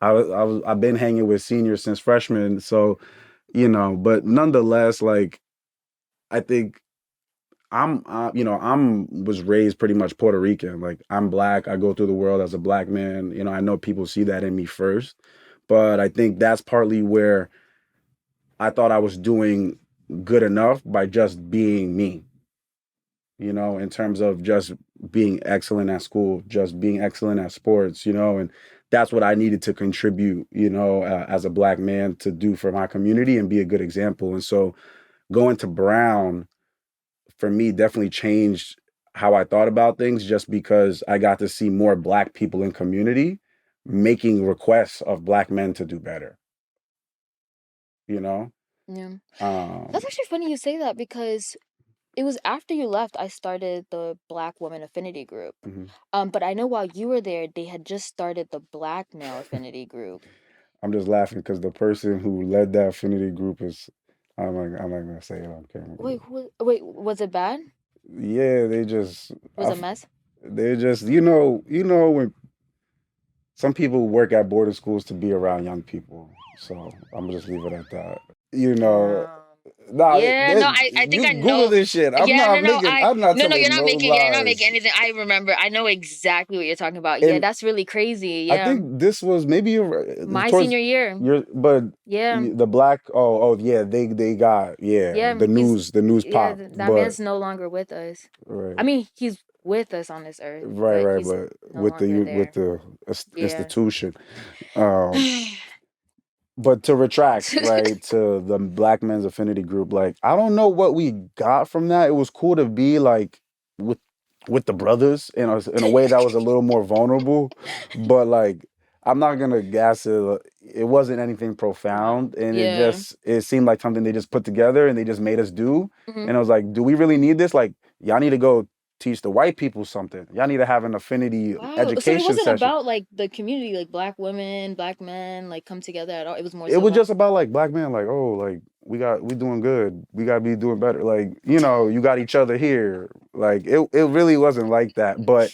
I've been hanging with seniors since freshman. So, but nonetheless, like I think I'm was raised pretty much Puerto Rican. Like I'm black. I go through the world as a black man. I know people see that in me first, but I think that's partly where I thought I was doing good enough by just being me. In terms of just being excellent at school, just being excellent at sports, and that's what I needed to contribute, as a black man to do for my community and be a good example. And so going to Brown for me definitely changed how I thought about things just because I got to see more black people in community making requests of black men to do better, you know? Yeah. Um, That's actually funny you say that because it was after you left I started the Black Women Affinity group. mhm. But I know while you were there, they had just started the Black Male Affinity group. I'm just laughing because the person who led that affinity group is, I'm not gonna say it on camera. Wait, was it bad? Yeah, they just, Was it a mess? they just, when some people work at boarding schools to be around young people. So I'm gonna just leave it at that. You know, Um, nah, yeah, no, I think you I Google know. this shit. Yeah, no, no, I'm not no, telling no you're not making lies. anything. I remember. I know exactly what you're talking about. Yeah, And that's really crazy. I Yeah. think this was maybe My towards senior year. but Yeah. the black, oh yeah, they got, yeah, Yeah, the news yeah, popped, that but man's no longer with us. I right. mean, he's with us on this earth, Right, but right, he's but no longer with there. the Yeah. institution. Um, but to retract, right, to the Black Men's Affinity group, like I don't know what we got from that. It was cool to be like with with the brothers in a way that was a little more vulnerable, but like I'm not gonna gas it. It wasn't anything profound, and Yeah. it seemed like something they just put together and they just made us do. Hmm. And I was like, do we really need this? Like, y'all need to go teach the white people something. Y'all need to have an affinity Wow. So it education wasn't session. about like the community, like black women, black men, like come together at all. It was more It so was about just about like black men, like, oh, like we doing good. We gotta be doing better. Like, you got each other here. Like it really wasn't like that. But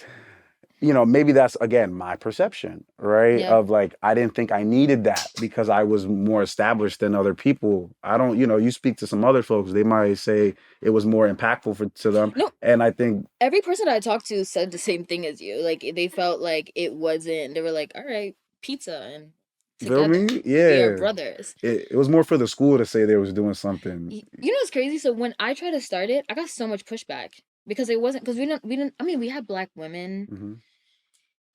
maybe that's again my perception, right? yeah. Of like I didn't think I needed that because I was more established than other people. I don't, you speak to some other folks, they might say it was more impactful to them. No, And I think every person that I talked to said the same thing as you. Like they felt like it wasn't. They were like, "All right, pizza and feel together, me? we are Yeah. brothers." It was more for the school to say they was doing something. You know what's crazy? So when I tried to start it, I got so much pushback because it wasn't because we didn't. I mean, we had black women Hmm.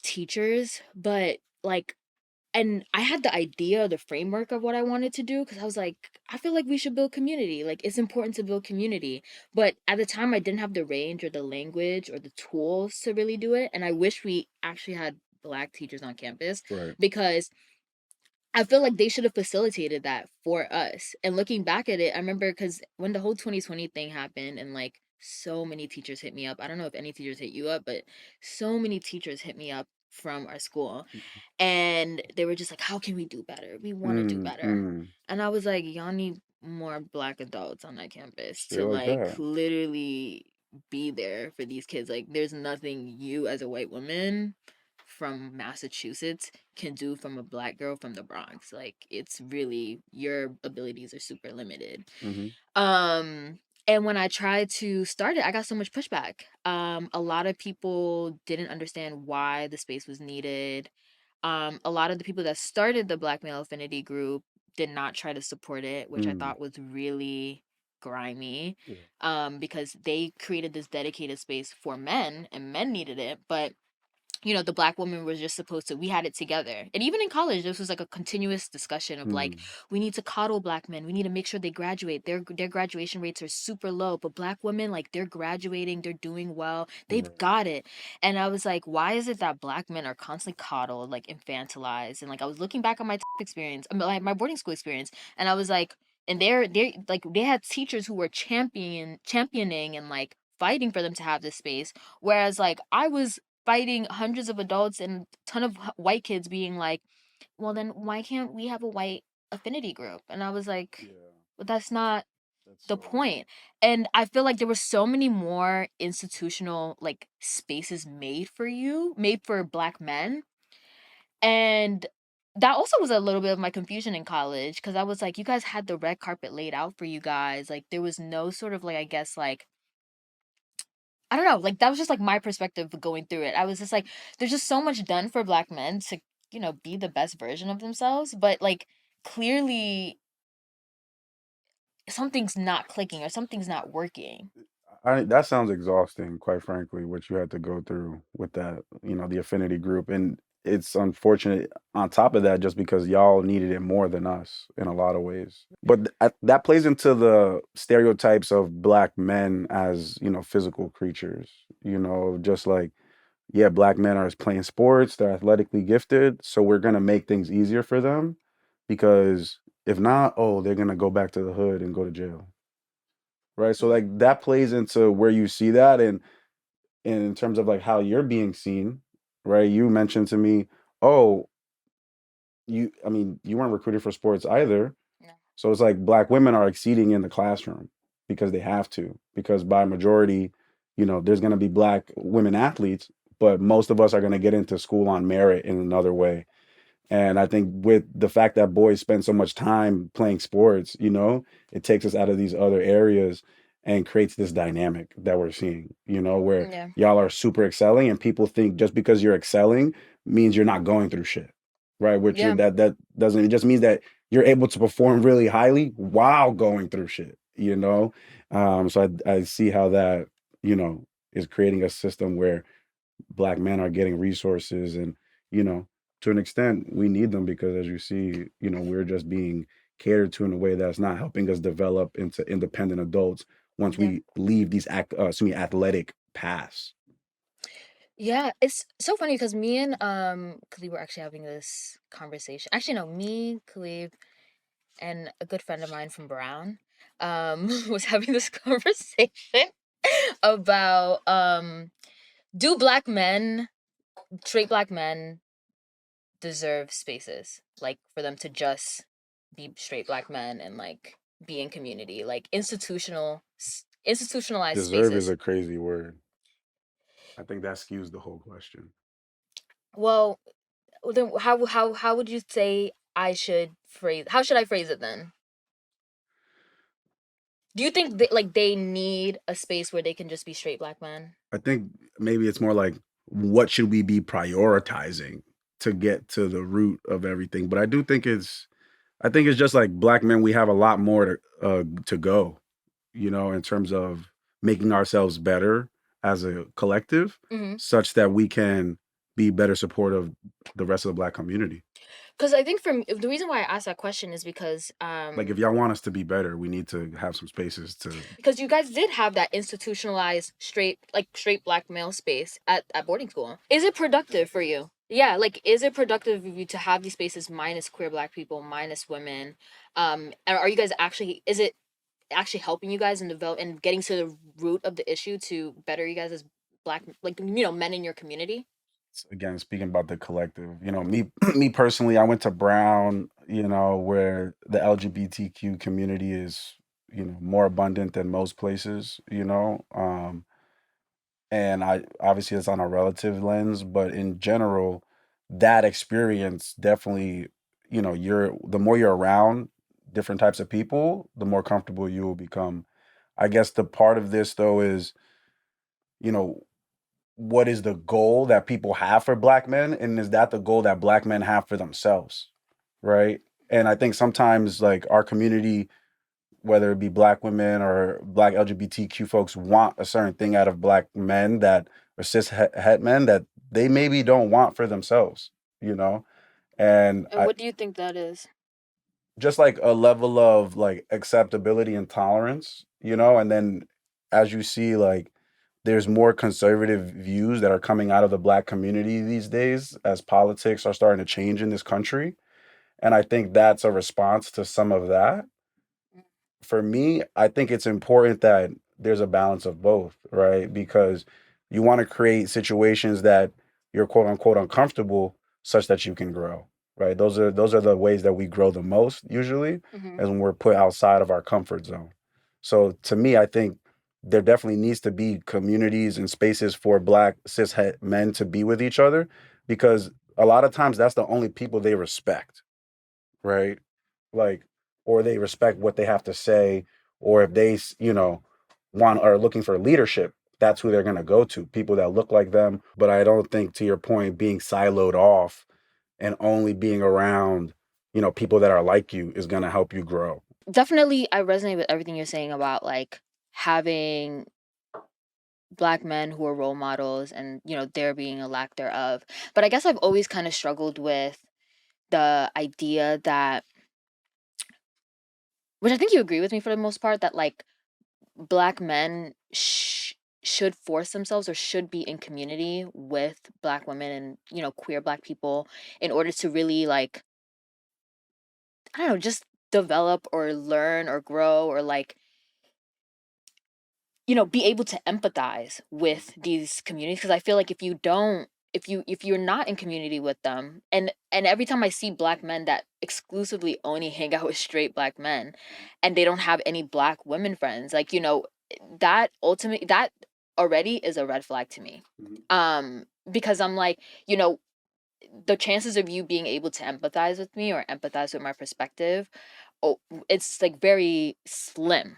teachers, but like, and I had the idea, the framework of what I wanted to do because I was like, I feel like we should build community. Like, it's important to build community. But at the time, I didn't have the range or the language or the tools to really do it. And I wish we actually had black teachers on campus Right. because I feel like they should have facilitated that for us. And looking back at it, I remember because when the whole 2020 thing happened and like so many teachers hit me up. I don't know if any teachers hit you up, but so many teachers hit me up from our school and they were just like, how can we do better? We want to do Mm, better. mm. And I was like, y'all need more black adults on that campus Shit to like like that. literally be there for these kids. Like, there's nothing you as a white woman from Massachusetts can do from a black girl from the Bronx. Like, it's really your abilities are super limited. Hmm. And when I tried to start it, I got so much pushback. A lot of people didn't understand why the space was needed. A lot of the people that started the Black Male Affinity group did not try to support it, which I Mm. thought was really grimy. Yeah. Because they created this dedicated space for men and men needed it, but the black woman was just supposed to, we had it together. And even in college, this was like a continuous discussion of like, Mm. we need to coddle black men. We need to make sure they graduate. Their graduation rates are super low, but black women, like they're graduating, they're doing well, they've Right. got it. And I was like, why is it that black men are constantly coddled, like infantilized? And like I was looking back on my experience, like my boarding school experience, and I was like, and they're like they had teachers who were championing and like fighting for them to have this space, whereas like I was fighting hundreds of adults and a ton of white kids being like, well, then why can't we have a white affinity group? And I was like, Yeah. but that's not. That's the so point. And I feel like there were so many more institutional like spaces made for Black men. And that also was a little bit of my confusion in college because I was like, you guys had the red carpet laid out for you guys. Like there was no sort of like, I guess, like, I don't know, like that was just like my perspective of going through it. I was just like, there's just so much done for Black men to, be the best version of themselves. But like clearly something's not clicking or something's not working. that sounds exhausting, quite frankly, what you had to go through with that, the affinity group. And it's unfortunate on top of that, just because y'all needed it more than us in a lot of ways. But that plays into the stereotypes of Black men as, physical creatures, just like, yeah, Black men are playing sports, they're athletically gifted. So we're going to make things easier for them because if not, oh, they're going to go back to the hood and go to jail. Right. So Mhm. like that plays into where you see that and in terms of like how you're being seen, right? You mentioned to me, oh, I mean, you weren't recruited for sports either. No. So it's like Black women are exceeding in the classroom because they have to, because by majority, there's going to be Black women athletes, but most of us are going to get into school on merit in another way. And I think with the fact that boys spend so much time playing sports, it takes us out of these other areas and creates this dynamic that we're seeing, where Yeah. y'all are super excelling and people think just because you're excelling means you're not going through shit. Right. Which Yeah. that doesn't, it just means that you're able to perform really highly while going through shit. So I see how that, is creating a system where Black men are getting resources and you know to an extent we need them because as you see we're just being catered to in a way that's not helping us develop into independent adults once Yeah. we leave these athletic paths. Yeah, it's so funny because me and Khalid were actually having this conversation. Actually, no, me, Khalid, and a good friend of mine from Brown, was having this conversation about do Black men, straight Black men, deserve spaces like for them to just be straight Black men and like be in community, like institutionalized Deserve is spaces. a crazy word. I think that skews the whole question. Well, then how would you say I should phrase? How should I phrase it then? Do you think they need a space where they can just be straight Black men? I think maybe it's more like what should we be prioritizing to get to the root of everything, but I think it's just like Black men we have a lot more to go, in terms of making ourselves better as a collective, Mm-hmm. such that we can be better support of the rest of the Black community. Because I think the reason why I asked that question is Like, if y'all want us to be better, we need to have some spaces to. because you guys did have that institutionalized straight Black male space at boarding school. Is it productive for you? Yeah, like is it productive of you to have these spaces minus queer Black people, minus women? Are you guys actually is it actually helping you guys in develop and getting to the root of the issue to better you guys as Black, like men in your community? Again, speaking about the collective, me me personally, I went to Brown, where the LGBTQ community is, more abundant than most places, and I obviously it's on a relative lens, but in general, that experience definitely, you're the more you're around different types of people, the more comfortable you will become. I guess the part of this though is, you know, what is the goal that people have for Black men, and is that the goal that Black men have for themselves, right? And I think sometimes like our community, whether it be Black women or Black LGBTQ folks, want a certain thing out of Black men that or cis het men that they maybe don't want for themselves, you know? And And what do you think that is? just like a level of like acceptability and tolerance, and then as you see, like there's more conservative views that are coming out of the Black community these days as politics are starting to change in this country. And I think that's a response to some of that. For me, I think it's important that there's a balance of both, right? Because you want to create situations that you're quote unquote uncomfortable such that you can grow, right? Those are the ways that we grow the most usually, Mm-hmm. as when we're put outside of our comfort zone. So to me, I think there definitely needs to be communities and spaces for Black cis men to be with each other, because a lot of times that's the only people they respect, right? Like, or they respect what they have to say, or if they, want are looking for leadership, that's who they're going to go to, people that look like them. But I don't think, to your point, being siloed off and only being around, people that are like you is going to help you grow. Definitely, I resonate with everything you're saying about like having Black men who are role models and, there being a lack thereof. But I guess I've always kind of struggled with the idea that, which I think you agree with me for the most part, that like Black men should force themselves or should be in community with Black women and, queer Black people in order to really like, I don't know, just develop or learn or grow or like, be able to empathize with these communities. Because I feel like if you don't, if you're not in community with them, and every time I see Black men that exclusively only hang out with straight Black men and they don't have any Black women friends, like, that already is a red flag to me. Because I'm like, you know the chances of you being able to empathize with me or empathize with my perspective, oh, it's like very slim.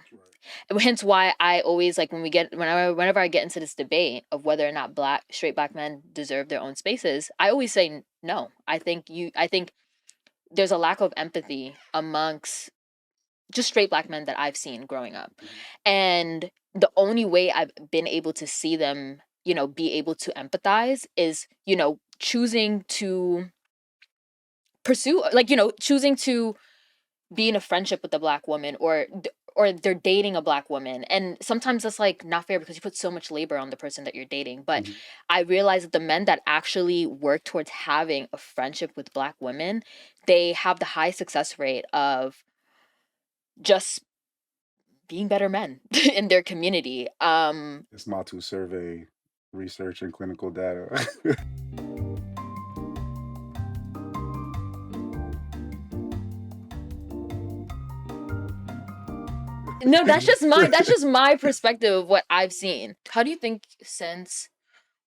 Hence why I always like whenever I get into this debate of whether or not straight Black men deserve their own spaces, I always say no. I think there's a lack of empathy amongst just straight Black men that I've seen growing up. And the only way I've been able to see them, be able to empathize is, choosing to pursue, like, choosing to be in a friendship with a Black woman, or they're dating a Black woman. And sometimes that's like not fair because you put so much labor on the person that you're dating. But I realize that the men that actually work towards having a friendship with Black women, they have the high success rate of just being better men in their community. Ismatou survey research and clinical data. No, that's just my perspective of what I've seen. How do you think since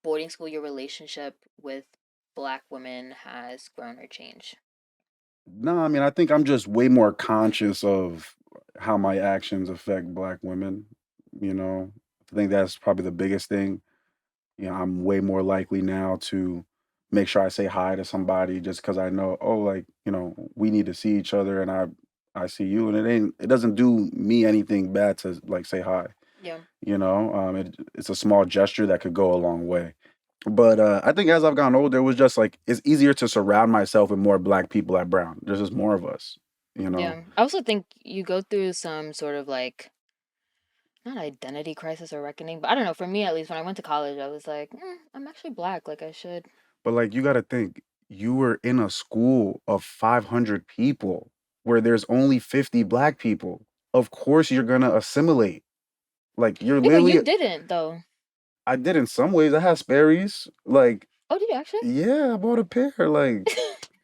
boarding school your relationship with Black women has grown or changed? No, I mean, I think I'm just way more conscious of how my actions affect Black women. You know, I think that's probably the biggest thing. I'm way more likely now to make sure I say hi to somebody just because I know, oh, like, we need to see each other, and I see you, and it doesn't do me anything bad to like say hi. Yeah. It's a small gesture that could go a long way. But I think as I've gotten older, it was just like it's easier to surround myself with more Black people at Brown. There's just more of us, you know. Yeah. I also think you go through some sort of like, not identity crisis or reckoning, but I don't know. For me, at least, when I went to college, I was like, I'm actually Black. Like, I should. But like you got to think, you were in a school of 500 people where there's only 50 Black people. Of course, you're gonna assimilate. Like you're Yeah, but literally. you didn't, though. I did in some ways. I had Sperry's. Like, Oh, did you actually? yeah, I bought a pair. Like,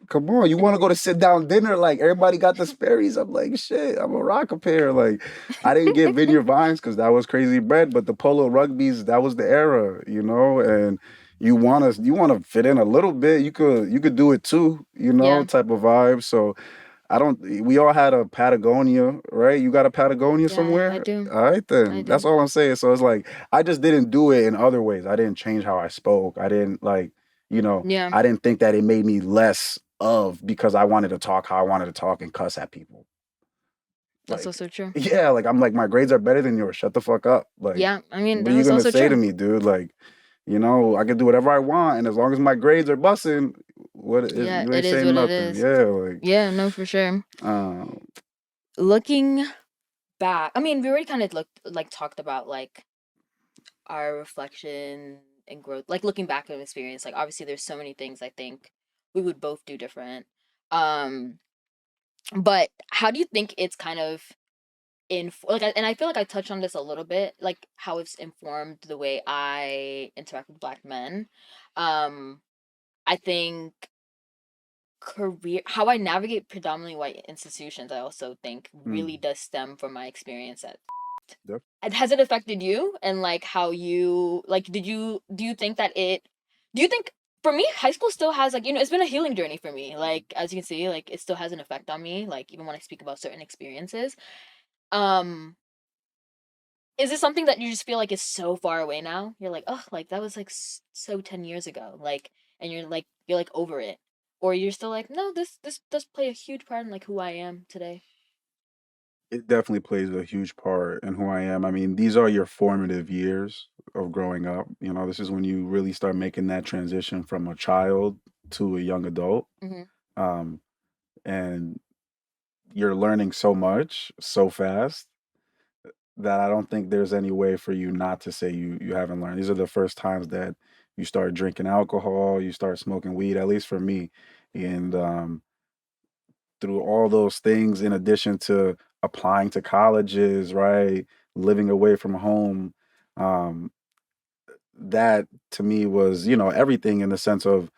come on, you want to go to sit down dinner? Like everybody got the Sperry's. I'm like, shit, I'm a rock a pair. Like, I didn't get Vineyard Vines because that was crazy bread, but the Polo Rugbies, that was the era, and you wanna fit in a little bit. You could do it too, Yeah. type of vibe. So I don't. We all had a Patagonia, right? You got a Patagonia Yeah, I somewhere. do. All right, I then. That's do. all I'm saying. So it's like I just didn't do it in other ways. I didn't change how I spoke. I didn't Yeah. I didn't think that it made me less of because I wanted to talk how I wanted to talk and cuss at people. That's Like, also true. yeah, like I'm like my grades are better than yours. Shut the fuck up. Like, Yeah. I mean, what are you that's gonna also say to true. me, dude? Like, I can do whatever I want, and as long as my grades are bussing, Yeah, you it ain't is saying what it nothing. is. Yeah, like, Yeah, no, for sure. um, Looking back, I mean, we already kind of talked about like our reflection and growth, like looking back at an experience. Like, obviously, there's so many things I think we would both do different. Um, but how do you think it's kind of and I feel like I touched on this a little bit, like how it's informed the way I interact with Black men. Um, I think how I navigate predominantly white institutions, I also think really does stem from my experience at. Yep. Has it affected you and like how you like do you think that it do you think for me high school still has like it's been a healing journey for me, like as you can see, like it still has an effect on me, like even when I speak about certain experiences. um is this something that you just feel like is so far away now? You're like, oh, like that was like so 10 years ago, like, and you're like over it, or you're still like, no, this does play a huge part in like who I am today. It definitely plays a huge part in who I am. I mean, these are your formative years of growing up. You know, this is when you really start making that transition from a child to a young adult. Mm-hmm. Um, and you're learning so much so fast that I don't think there's any way for you not to say you haven't learned. These are the first times that you start drinking alcohol, you start smoking weed, at least for me. And through all those things, in addition to applying to colleges, right? Living away from home, um, that to me was, everything in the sense of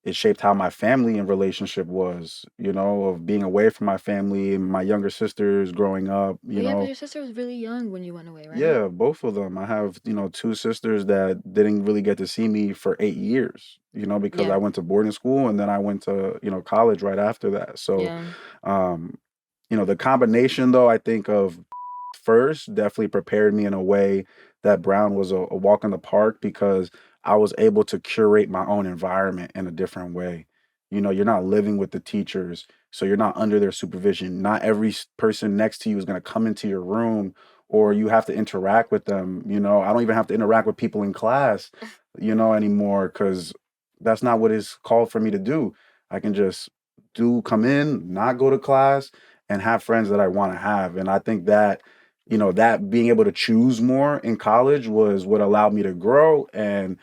it shaped how my family and relationship was, of being away from my family and my younger sisters growing up, Oh yeah, because your sister was really young when you went away, right? Yeah, both of them. I have, two sisters that didn't really get to see me for 8 years, because Yeah, I went to boarding school and then I went to, college right after that. So, yeah. um, the combination though, I think of first definitely prepared me in a way that Brown was a walk in the park because I was able to curate my own environment in a different way. You're not living with the teachers, so you're not under their supervision. Not every person next to you is going to come into your room or you have to interact with them. I don't even have to interact with people in class, anymore because that's not what is called for me to do. I can just come in, not go to class, and have friends that I want to have. And I think that, that being able to choose more in college was what allowed me to grow and,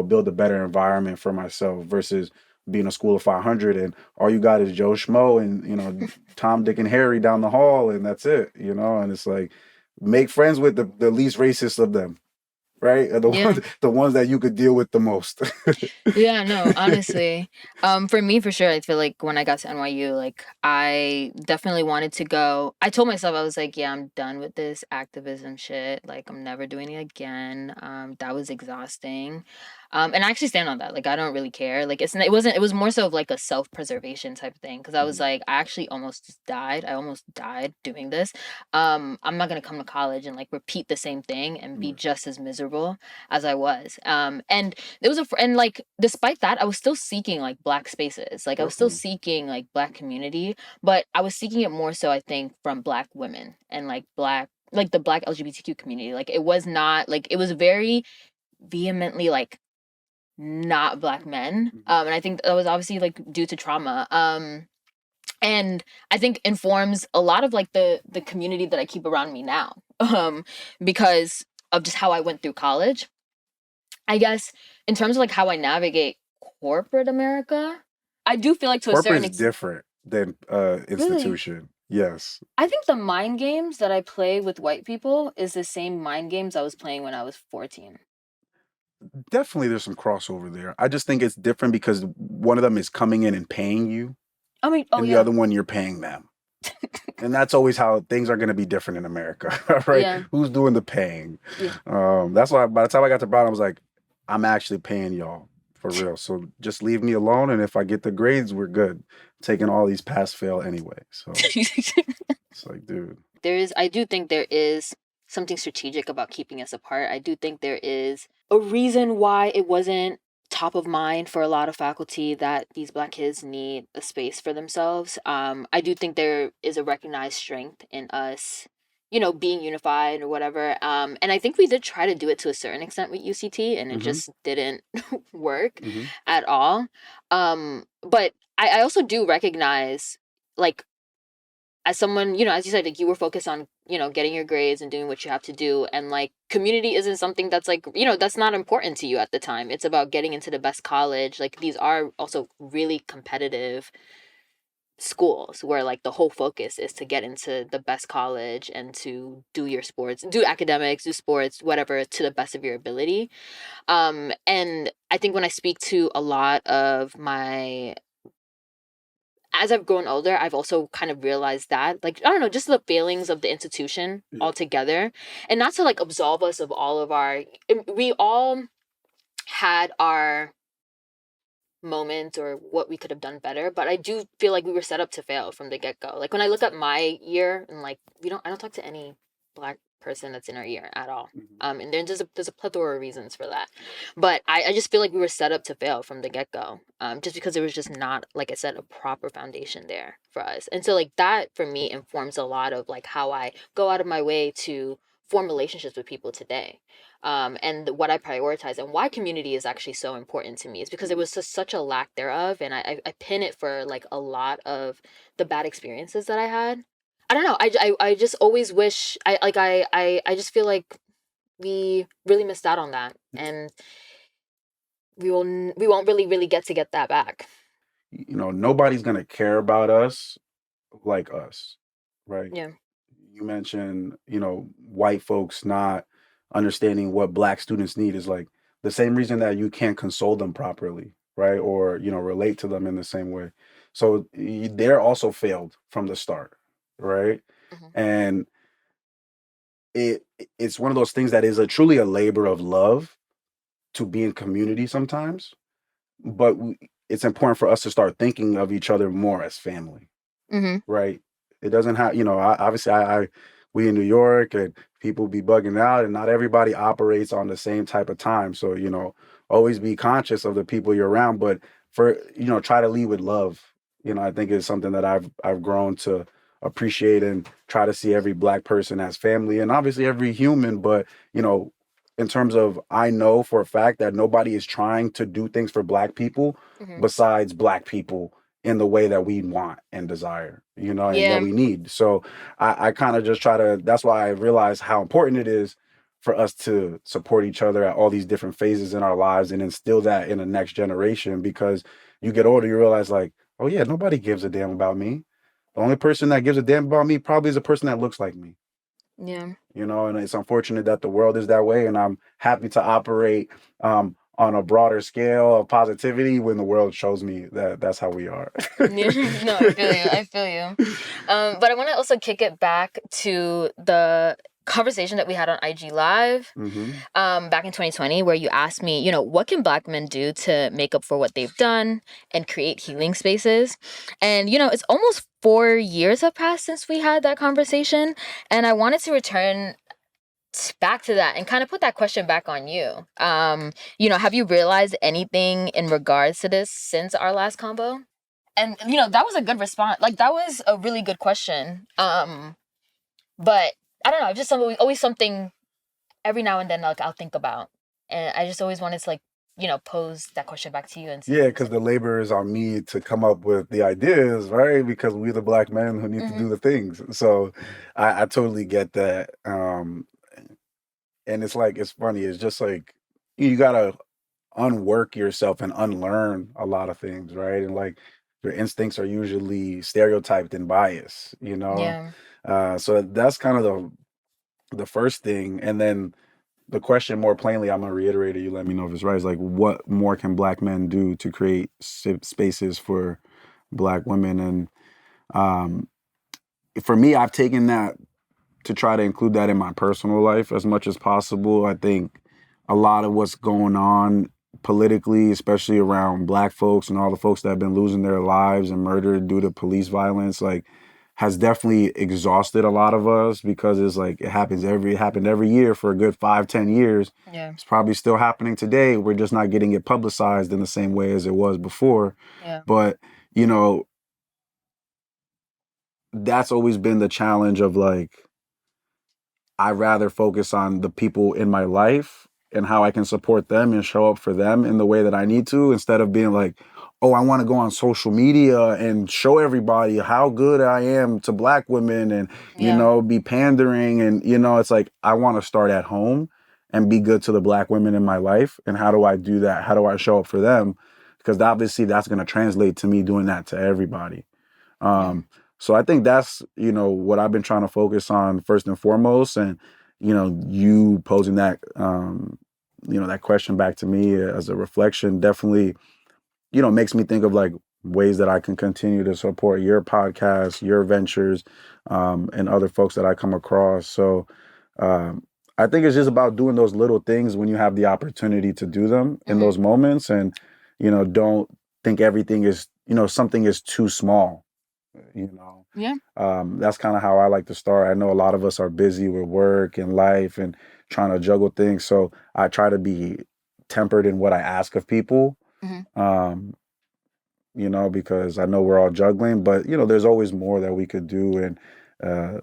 build a better environment for myself versus being a school of 500 and all you got is Joe Schmo and, Tom, Dick, and Harry down the hall and that's it, and it's like make friends with the least racist of them, right? Or the Yeah. ones the ones that you could deal with the most. Yeah, no, honestly. For me for sure, I feel like when I got to NYU, like I definitely wanted to go. I told myself I was like, yeah, I'm done with this activism shit. Like I'm never doing it again. That was exhausting. And I actually stand on that. Like I don't really care. Like it was more so of like a self-preservation type of thing because I was Mhm, like I actually almost just died. I almost died doing this. I'm not going to come to college and like repeat the same thing and be mhm, just as miserable as I was. And there was and like despite that I was still seeking like black spaces, like I was still definitely. seeking like black community, but I was seeking it more so I think from black women and like the black LGBTQ community. Like it was not like it was very vehemently like not black men, Mhm, and I think that was obviously like due to trauma, and I think informs a lot of like the community that I keep around me now, because of just how I went through college. I guess in terms of like how I navigate corporate America, I do feel like to a certain corporate's different than really, institution. Yes. I think the mind games that I play with white people is the same mind games I was playing when I was 14. Definitely there's some crossover there. I just think it's different because one of them is coming in and paying you, I mean, oh and the yeah, other one you're paying them. And that's always how things are going to be different in America, right? yeah, Who's doing the paying? yeah. That's why by the time I got to Brown, I was like, I'm actually paying y'all for real. So just leave me alone, and if I get the grades, we're good. Taking all these pass fail anyway. So it's like, dude. I do think there is something strategic about keeping us apart. I do think there is a reason why it wasn't top of mind for a lot of faculty that these black kids need a space for themselves. I do think there is a recognized strength in us, being unified or whatever. And I think we did try to do it to a certain extent with UCT and it Mm-hmm. just didn't work Mm-hmm. at all. But I also do recognize like as someone, as you said, like you were focused on, getting your grades and doing what you have to do. And like community isn't something that's like, that's not important to you at the time. It's about getting into the best college. Like these are also really competitive schools where like the whole focus is to get into the best college and to do your sports, do academics, do sports, whatever to the best of your ability. And I think when I speak to a lot of my as I've grown older, I've also kind of realized that, like, I don't know, just the failings of the institution altogether, and not to like absolve us of all of our, we all had our moments or what we could have done better, but I do feel like we were set up to fail from the get-go. Like when I look at my year, and like I don't talk to any Black person that's in our year at all. And then there's a plethora of reasons for that, but I just feel like we were set up to fail from the get-go, just because there was just not, like I said, a proper foundation there for us. And so like that for me informs a lot of like how I go out of my way to form relationships with people today, and what I prioritize and why community is actually so important to me is because there was just such a lack thereof, and I pin it for like a lot of the bad experiences that I had. I don't know. I just always wish I just feel like we really missed out on that, and we won't really get that back. You know, nobody's gonna care about us like us, right? Yeah. You mentioned, you know, white folks not understanding what Black students need is like the same reason that you can't console them properly, right? Or, you know, relate to them in the same way. So they're also failed from the start, right? Hmm. And it's one of those things that is a truly a labor of love to be in community sometimes, but it's important for us to start thinking of each other more as family, Hmm. right? It doesn't have, you know, obviously we in New York and people be bugging out and not everybody operates on the same type of time. So, you know, always be conscious of the people you're around, but for, you know, try to lead with love. You know, I think it's something that I've grown to appreciate and try to see every Black person as family and obviously every human, but, you know, in terms of I know for a fact that nobody is trying to do things for Black people Hmm. besides Black people in the way that we want and desire, you know, and that Yeah. we need. So I kind of just try to, that's why I realize how important it is for us to support each other at all these different phases in our lives and instill that in the next generation, because you get older, you realize like, oh yeah, nobody gives a damn about me. The only person that gives a damn about me probably is a person that looks like me. Yeah. You know, and it's unfortunate that the world is that way, and I'm happy to operate on a broader scale of positivity when the world shows me that that's how we are. Yeah. No, I feel you. I feel you. But I want to also kick it back to the conversation that we had on IG Live, Hmm. back in 2020, where you asked me, what can Black men do to make up for what they've done and create healing spaces? And, it's almost 4 years have passed since we had that conversation. And I wanted to return back to that and kind of put that question back on you. Have you realized anything in regards to this since our last combo? And that was a good response. Like that was a really good question. But I don't know, it's just always something every now and then like I'll think about. And I just always wanted to like, pose that question back to you and see Yeah, what you because said. the labor is on me to come up with the ideas, right? Because we're the Black men who need to Mm-hmm. do the things. So I totally get that. And it's like, it's funny. It's just like you gotta unwork yourself and unlearn a lot of things, right? And like your instincts are usually stereotyped and biased, you know? Yeah. So that's kind of the first thing. And then the question more plainly, I'm gonna reiterate it, you let me know if it's right, is like what more can Black men do to create spaces for Black women? And um, for me, I've taken that to try to include that in my personal life as much as possible. I think a lot of what's going on politically, especially around Black folks and all the folks that have been losing their lives and murdered due to police violence, like has definitely exhausted a lot of us, because it's like it happened every year for a good 5-10 years. Yeah. It's probably still happening today. We're just not getting it publicized in the same way as it was before. Yeah. But you know, that's always been the challenge of like, I rather focus on the people in my life and how I can support them and show up for them in the way that I need to, instead of being like, oh, I want to go on social media and show everybody how good I am to Black women and, Yeah. be pandering. And, it's like, I want to start at home and be good to the Black women in my life. And how do I do that? How do I show up for them? Because obviously that's going to translate to me doing that to everybody. Yeah. So I think that's, what I've been trying to focus on first and foremost. And, you posing that, that question back to me as a reflection definitely, makes me think of like, ways that I can continue to support your podcast, your ventures, and other folks that I come across. So I think it's just about doing those little things when you have the opportunity to do them in those moments, and don't think everything is something is too small. Yeah. That's kind of how I like to start. I know a lot of us are busy with work and life and trying to juggle things, so I try to be tempered in what I ask of people. Um, because I know we're all juggling, but there's always more that we could do, and uh,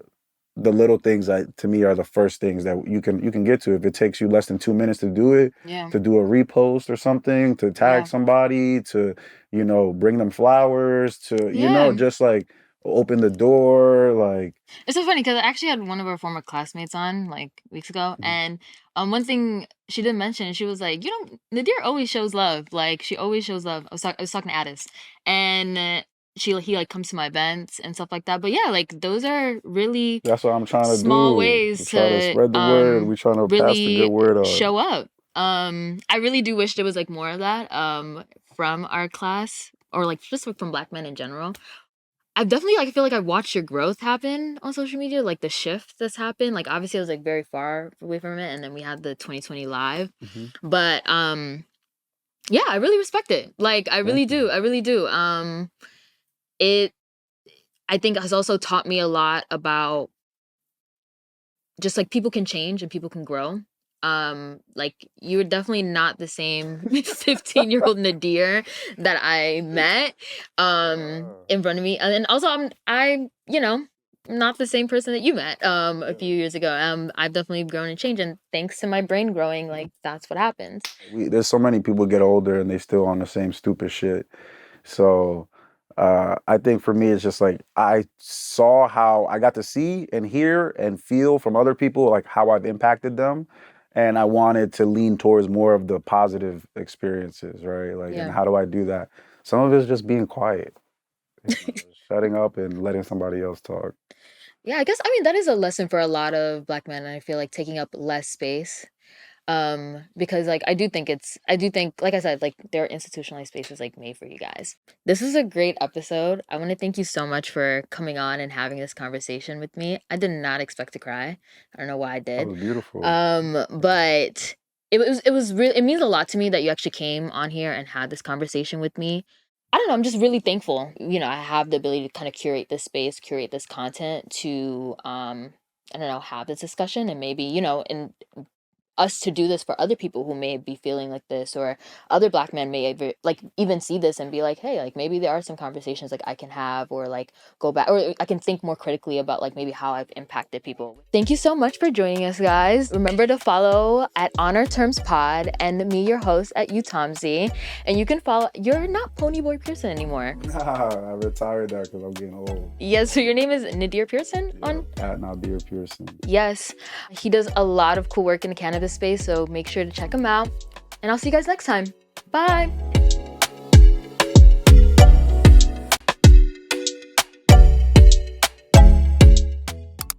the little things that to me are the first things that you can get to. If it takes you less than 2 minutes to do it, Yeah. to do a repost or something, to tag somebody, to bring them flowers, to Yeah. just like open the door, like. It's so funny because I actually had one of our former classmates on like weeks ago, and one thing she didn't mention, she was like, Nadir always shows love. Like she always shows love. I was talking to Addis, and he like comes to my events and stuff like that. But yeah, like those are really That's what I'm trying to small do. ways We try to to spread the word. We trying to pass the good really word on. show up. I really do wish there was like more of that from our class, or like just from Black men in general. I've definitely I feel like I've watched your growth happen on social media, like the shift that's happened. Like obviously I was like very far away from it, and then we had the 2020 live. But yeah, I really respect it. Like I really do. I really do. It I think has also taught me a lot about just like people can change and people can grow. Like you're definitely not the same 15-year-old Nadir that I met in front of me, and also I'm not the same person that you met a few years ago. I've definitely grown and changed, and thanks to my brain growing, like that's what happens. There's so many people get older and they still on the same stupid shit. So I think for me, it's just like I saw how I got to see and hear and feel from other people, like how I've impacted them. And I wanted to lean towards more of the positive experiences, right? Like, and how do I do that? Some of it's just being quiet, shutting up and letting somebody else talk. Yeah, I guess, I mean, that is a lesson for a lot of Black men, and I feel like taking up less space. Because like I do think, like I said, like there are institutionalized spaces like made for you guys. This is a great episode. I want to thank you so much for coming on and having this conversation with me. I did not expect to cry. I don't know why I That did. was beautiful. But it was really, it means a lot to me that you actually came on here and had this conversation with me. I don't know, I'm just really thankful. I have the ability to kind of curate this space, curate this content to I don't know, have this discussion, and maybe, in us to do this for other people who may be feeling like this, or other Black men may like even see this and be like, hey, like maybe there are some conversations like I can have, or like go back, or I can think more critically about like maybe how I've impacted people. Thank you so much for joining us, guys. Remember to follow at Honor Terms Pod and me, your host, at UTomzy. And you can follow, you're not Ponyboy Pearson anymore. Nah, I retired that because I'm getting old. Yes, so your name is Nadir Pearson on At Nadir Pearson. Yes, he does a lot of cool work in the cannabis space, so make sure to check him out. And I'll see you guys next time. Bye.